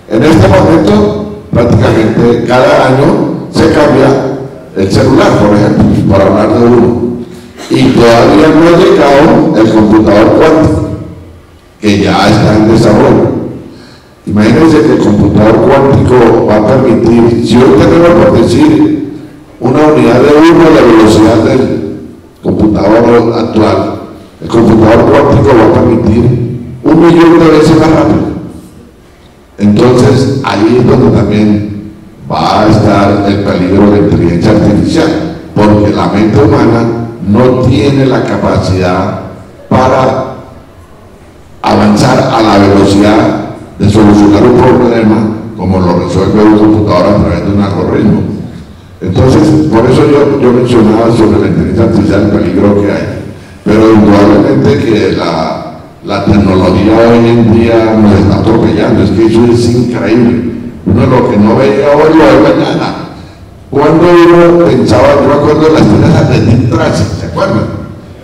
En este momento, prácticamente cada año se cambia el celular, por ejemplo, para hablar de uno. Y todavía no ha llegado el computador cuántico, que ya está en desarrollo. Imagínense que el computador cuántico va a permitir, si hoy tenemos, por decir, una unidad de 1 de la velocidad del computador actual, el computador cuántico va a permitir 1 millón de veces más rápido. Entonces, ahí es donde también va a estar el peligro de la inteligencia artificial, porque la mente humana no tiene la capacidad para avanzar a la velocidad de solucionar un problema como lo resuelve un computador a través de un algoritmo. Entonces, por eso yo mencionaba sobre la inteligencia artificial, el peligro que hay, pero indudablemente que la tecnología hoy en día nos está atropellando. Es que eso es increíble. Uno lo que no veía hoy lo ve mañana. Cuando uno pensaba, yo me acuerdo de las tiendas de Dick Tracy, ¿se acuerdan?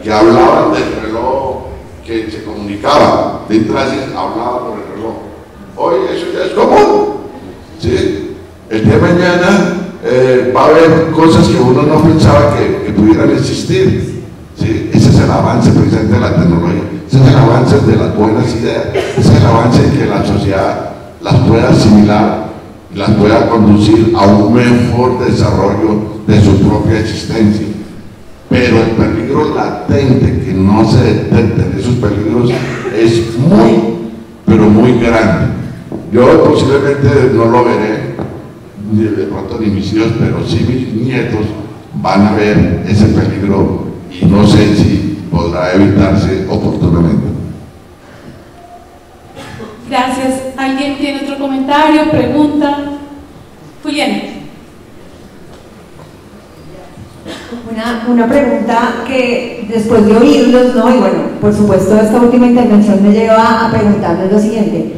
Que hablaban del reloj que se comunicaba. Dick Tracy hablaba por el reloj. Hoy eso ya es común, ¿sí? El día de mañana va a haber cosas que uno no pensaba que pudieran existir, ¿sí? Ese es el avance precisamente de la tecnología, ese es el avance de las buenas ideas, ese es el avance en que la sociedad las pueda asimilar y las pueda conducir a un mejor desarrollo de su propia existencia. Pero el peligro latente que no se detecten esos peligros es muy, pero muy grande. Yo posiblemente no lo veré ni de pronto ni mis hijos, pero sí mis nietos van a ver ese peligro y no sé si podrá evitarse oportunamente. Gracias. ¿Alguien tiene otro comentario, pregunta? Julián. Una pregunta que después de oírlos, ¿no? Y bueno, por supuesto esta última intervención me lleva a preguntarles lo siguiente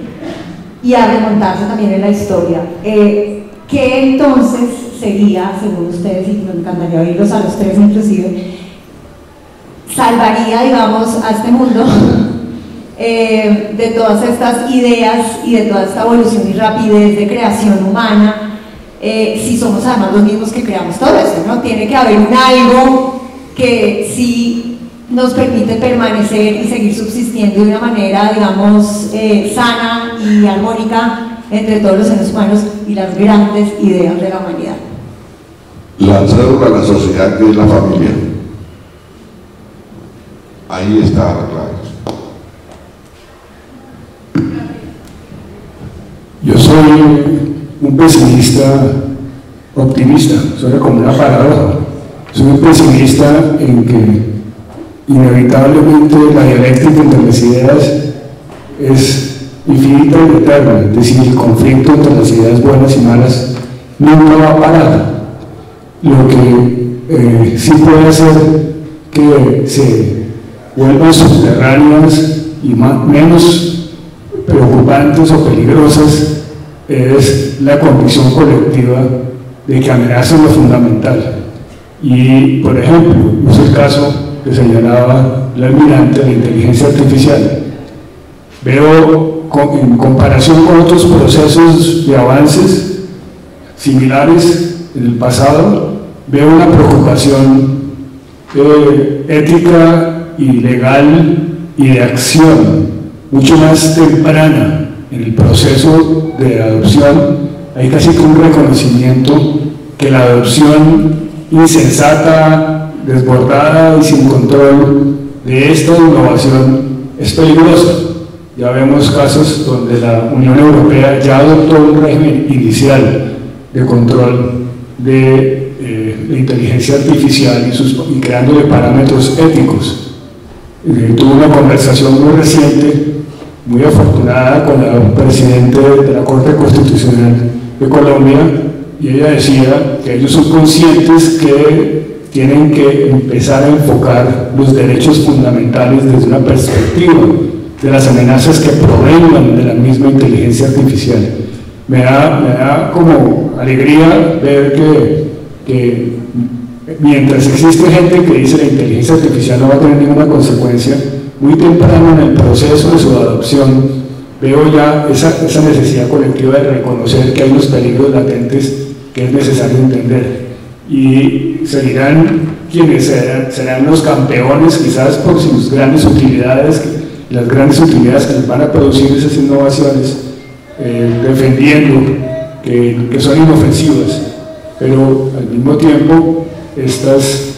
y a remontarse también en la historia. ¿Qué entonces sería, según ustedes, y me encantaría oírlos a los tres inclusive, salvaría, digamos, a este mundo de todas estas ideas y de toda esta evolución y rapidez de creación humana, si somos además los mismos que creamos todo eso, ¿no? Tiene que haber un algo que sí nos permite permanecer y seguir subsistiendo de una manera, digamos, sana y armónica entre todos los seres humanos y las grandes ideas de la humanidad. La cédula de la sociedad, que es la familia. Ahí está la clave. Yo soy un pesimista optimista, suena como una paradoja. Soy un pesimista en que inevitablemente la dialéctica entre las ideas es infinita y eterna, es decir, el conflicto entre las ideas buenas y malas nunca va a parar. Lo que sí puede hacer que se vuelvan subterráneas y menos preocupantes o peligrosas es la convicción colectiva de que amenazan lo fundamental. Y, por ejemplo, es el caso que señalaba el almirante de la inteligencia artificial. Veo, en comparación con otros procesos de avances similares en el pasado, veo una preocupación ética y legal y de acción mucho más temprana en el proceso de adopción. Hay casi que un reconocimiento que la adopción insensata, desbordada y sin control de esta innovación es peligrosa. Ya vemos casos donde la Unión Europea ya adoptó un régimen inicial de control de la inteligencia artificial y creándole parámetros éticos. Tuve una conversación muy reciente, muy afortunada, con la presidenta de la Corte Constitucional de Colombia, y ella decía que ellos son conscientes que tienen que empezar a enfocar los derechos fundamentales desde una perspectiva de las amenazas que provengan de la misma inteligencia artificial. Me da como alegría ver que mientras existe gente que dice la inteligencia artificial no va a tener ninguna consecuencia, muy temprano en el proceso de su adopción veo ya esa necesidad colectiva de reconocer que hay unos peligros latentes que es necesario entender, y seguirán quienes serán los campeones quizás por sus grandes utilidades, las grandes utilidades que les van a producir esas innovaciones, defendiendo que son inofensivas, pero al mismo tiempo estas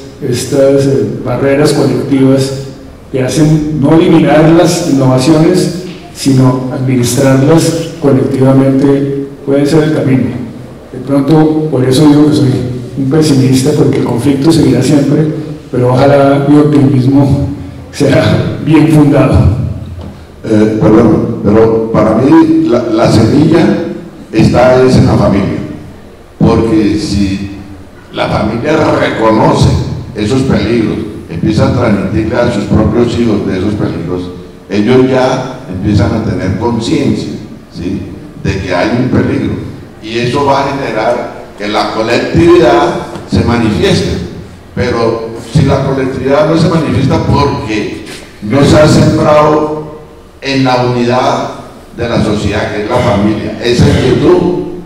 barreras colectivas que hacen no eliminar las innovaciones, sino administrarlas colectivamente puede ser el camino. De pronto, por eso digo que soy un pesimista, porque el conflicto seguirá siempre, pero ojalá mi optimismo sea bien fundado. Perdón, pero para mí la semilla está en la familia, porque si la familia reconoce esos peligros, empieza a transmitirle a sus propios hijos de esos peligros, ellos ya empiezan a tener conciencia, ¿sí?, de que hay un peligro, y eso va a generar que la colectividad se manifieste. Pero si la colectividad no se manifiesta porque no se ha sembrado en la unidad de la sociedad, que es la familia, esa inquietud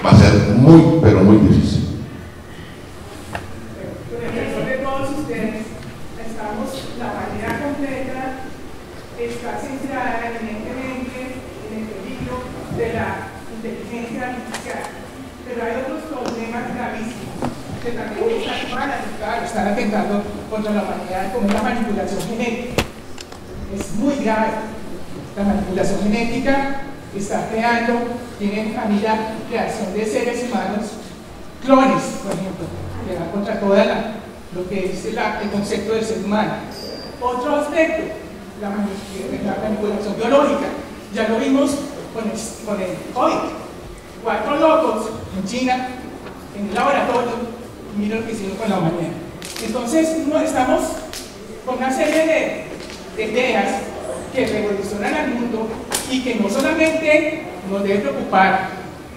va a ser muy, pero muy difícil. La humanidad completa está centrada evidentemente en el peligro de la inteligencia artificial, pero hay otros problemas gravísimos que también están atentando contra la humanidad, como la manipulación genética. Es muy grave. La manipulación genética está tiene en camino creación de seres humanos, clones, por ejemplo, que van contra toda lo que dice el concepto del ser humano. Otro aspecto, la manipulación biológica. Ya lo vimos con el COVID. 4 locos en China, en el laboratorio, y miren lo que hicieron con la humanidad. Entonces, no estamos con una serie de ideas que revolucionan al mundo y que no solamente nos debe preocupar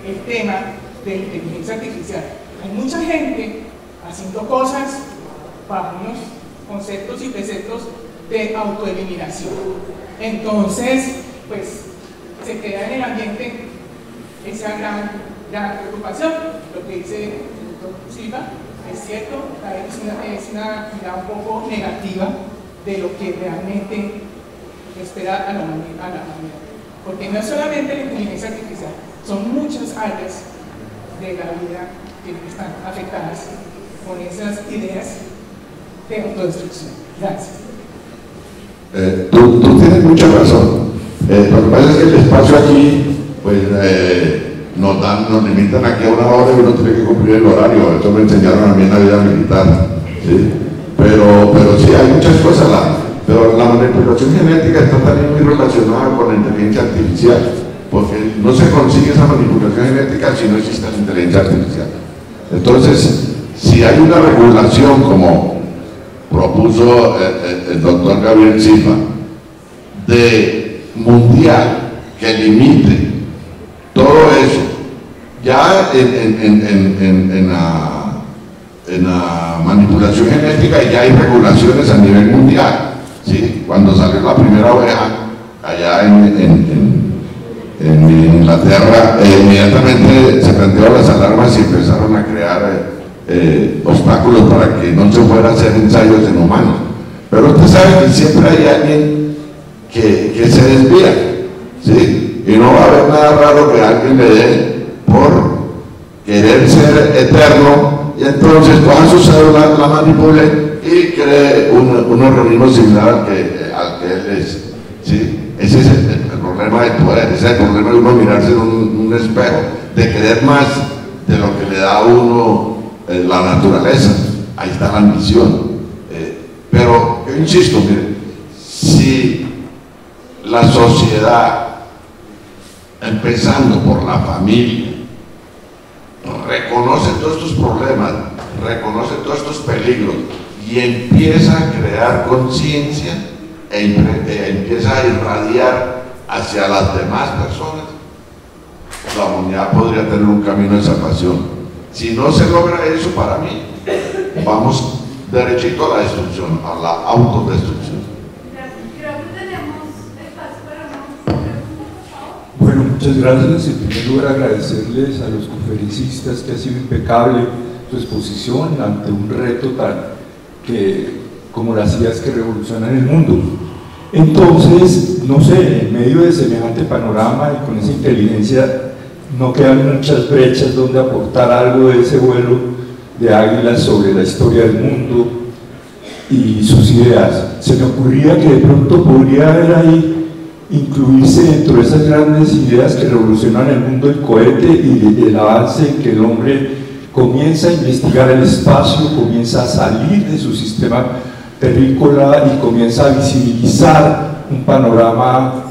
el tema de la inteligencia artificial. Hay mucha gente haciendo cosas bajo unos conceptos y preceptos de autoeliminación. Entonces, pues, se queda en el ambiente esa gran preocupación. Lo que dice el doctor Silva es cierto, es una mirada un poco negativa de lo que realmente espera a la humanidad. Porque no es solamente la inteligencia artificial, son muchas áreas de la vida que están afectadas con esas ideas de autodestrucción. Gracias. Tú tienes mucha razón. Lo que pasa es que el espacio aquí, pues, nos limitan aquí a 1 hora y uno tiene que cumplir el horario. Eso me enseñaron a mí en la vida militar, ¿sí? Pero sí, hay muchas cosas. Pero la manipulación genética está también muy relacionada con la inteligencia artificial, porque no se consigue esa manipulación genética si no existe la inteligencia artificial. Entonces, si hay una regulación como propuso el doctor Gabriel Silva, de mundial, que limite todo eso, ya en la manipulación genética ya hay regulaciones a nivel mundial, ¿sí? Cuando salió la primera oveja allá en Inglaterra, inmediatamente se prendieron las alarmas y empezaron a crear obstáculos para que no se fuera a hacer ensayos en humanos. Pero usted sabe que siempre hay alguien que se desvía, ¿sí? Y no va a haber nada raro que alguien le dé por querer ser eterno, y entonces coja su cédula, la manipule y cree un organismo similar al que él es, ¿sí? Ese es el problema del poder, ese es el problema de uno mirarse en un espejo, de querer más de lo que le da a uno la naturaleza. Ahí está la ambición. Pero yo insisto, mire, si la sociedad, empezando por la familia, reconoce todos estos problemas, reconoce todos estos peligros y empieza a crear conciencia empieza a irradiar hacia las demás personas, la humanidad podría tener un camino de salvación. Si no se logra eso, para mí, vamos derechito a la destrucción, a la autodestrucción. Creo que tenemos espacio para una pregunta, por favor. Bueno, muchas gracias. En primer lugar, agradecerles a los conferencistas que ha sido impecable su exposición ante un reto tal que como las ideas que revolucionan el mundo. Entonces, no sé, en medio de semejante panorama y con esa inteligencia, no quedan muchas brechas donde aportar algo de ese vuelo de águilas sobre la historia del mundo y sus ideas. Se me ocurría que de pronto podría haber ahí incluirse dentro de esas grandes ideas que revolucionan el mundo del cohete y el avance en que el hombre comienza a investigar el espacio, comienza a salir de su sistema terrícola y comienza a visibilizar un panorama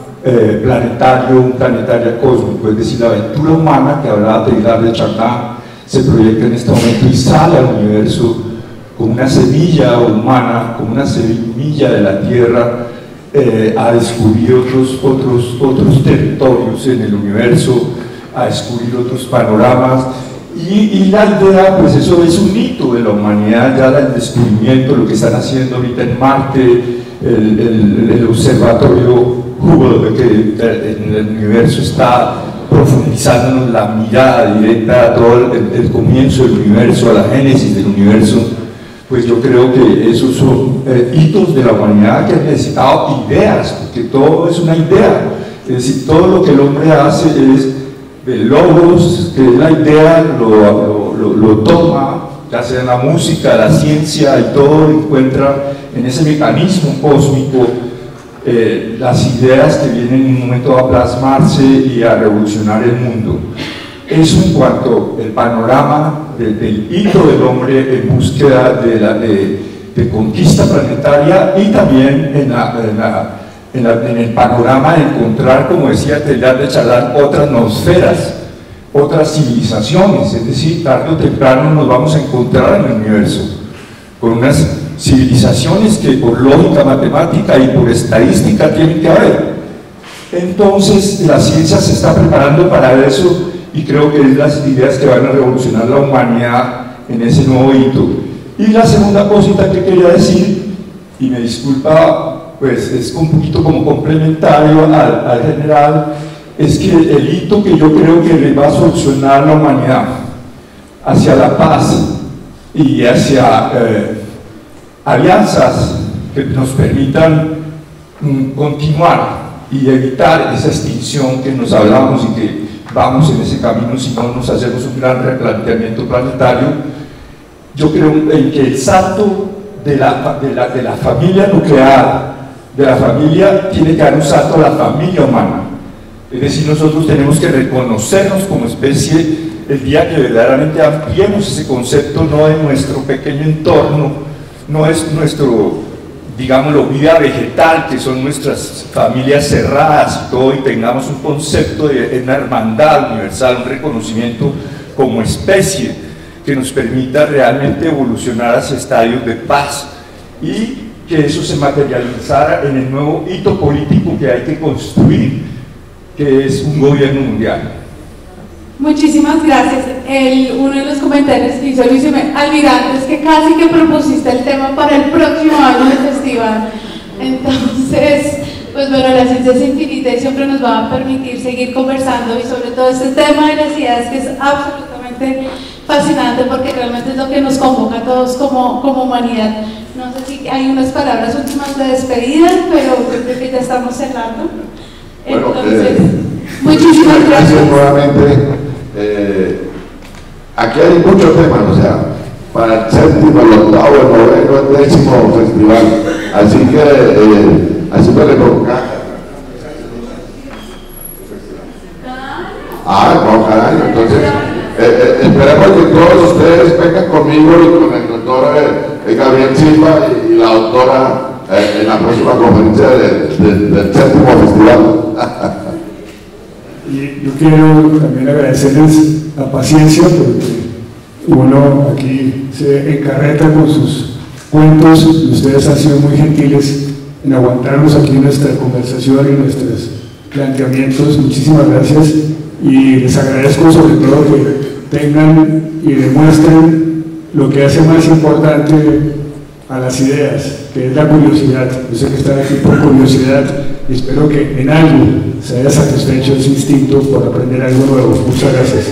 planetario, un planetario cósmico, es decir, la aventura humana que hablaba Teilhard de Chardin se proyecta en este momento y sale al universo como una semilla humana, como una semilla de la Tierra, a descubrir otros territorios en el universo, a descubrir otros panoramas, y la idea, pues eso es un hito de la humanidad, ya el descubrimiento, lo que están haciendo ahorita en Marte, el observatorio Hubble, que en el universo está profundizándonos la mirada directa a todo el comienzo del universo, a la génesis del universo. Pues yo creo que esos son hitos de la humanidad que han necesitado ideas, porque todo es una idea, es decir, todo lo que el hombre hace es de logos, que es la idea, lo toma, ya sea en la música, la ciencia y todo, encuentra en ese mecanismo cósmico las ideas que vienen en un momento a plasmarse y a revolucionar el mundo. Eso en cuanto al panorama del hito del hombre en búsqueda de conquista planetaria, y también en el panorama de encontrar, como decía Teilhard de Chardin, otras nosferas, otras civilizaciones, es decir, tarde o temprano nos vamos a encontrar en el universo con unas civilizaciones que por lógica matemática y por estadística tienen que haber. Entonces la ciencia se está preparando para eso, y creo que es las ideas que van a revolucionar la humanidad en ese nuevo hito. Y la segunda cosita que quería decir, y me disculpa, pues es un poquito como complementario al general, es que el hito que yo creo que le va a solucionar la humanidad hacia la paz y hacia alianzas que nos permitan continuar y evitar esa extinción que nos hablamos y que vamos en ese camino si no nos hacemos un gran replanteamiento planetario. Yo creo en que el salto de la familia nuclear, de la familia, tiene que dar un salto a la familia humana. Es decir, nosotros tenemos que reconocernos como especie el día que verdaderamente ampliemos ese concepto, no de nuestro pequeño entorno, no es nuestro, digámoslo, vida vegetal, que son nuestras familias cerradas y todo, y tengamos un concepto de una hermandad universal, un reconocimiento como especie que nos permita realmente evolucionar hacia estadios de paz, y que eso se materializara en el nuevo hito político que hay que construir, que es un gobierno mundial. Muchísimas gracias. Uno de los comentarios que hizo Luis Almirante es que casi que propusiste el tema para el próximo año del festival. Entonces, pues bueno, la ciencia es infinita y siempre nos va a permitir seguir conversando, y sobre todo este tema de las ideas, que es absolutamente fascinante, porque realmente es lo que nos convoca a todos como humanidad. No sé si hay unas palabras últimas de despedida, pero creo que ya estamos cerrando. Bueno, entonces, muchísimas gracias. Nuevamente. Aquí hay muchos temas, o sea, para el séptimo, el octavo, el noveno, el 10º festival, así que así me le provoca. No, cada año. Entonces esperemos que todos ustedes vengan conmigo y con el doctor Gabriel Silva y la doctora en la próxima conferencia del 7º festival. Y yo quiero también agradecerles la paciencia, porque uno aquí se encarreta con sus cuentos, y ustedes han sido muy gentiles en aguantarnos aquí en nuestra conversación y nuestros planteamientos. Muchísimas gracias, y les agradezco sobre todo que tengan y demuestren lo que hace más importante a las ideas, que es la curiosidad. Yo sé que están aquí por curiosidad, y espero que en algo se haya satisfecho ese instinto por aprender algo nuevo. Muchas gracias.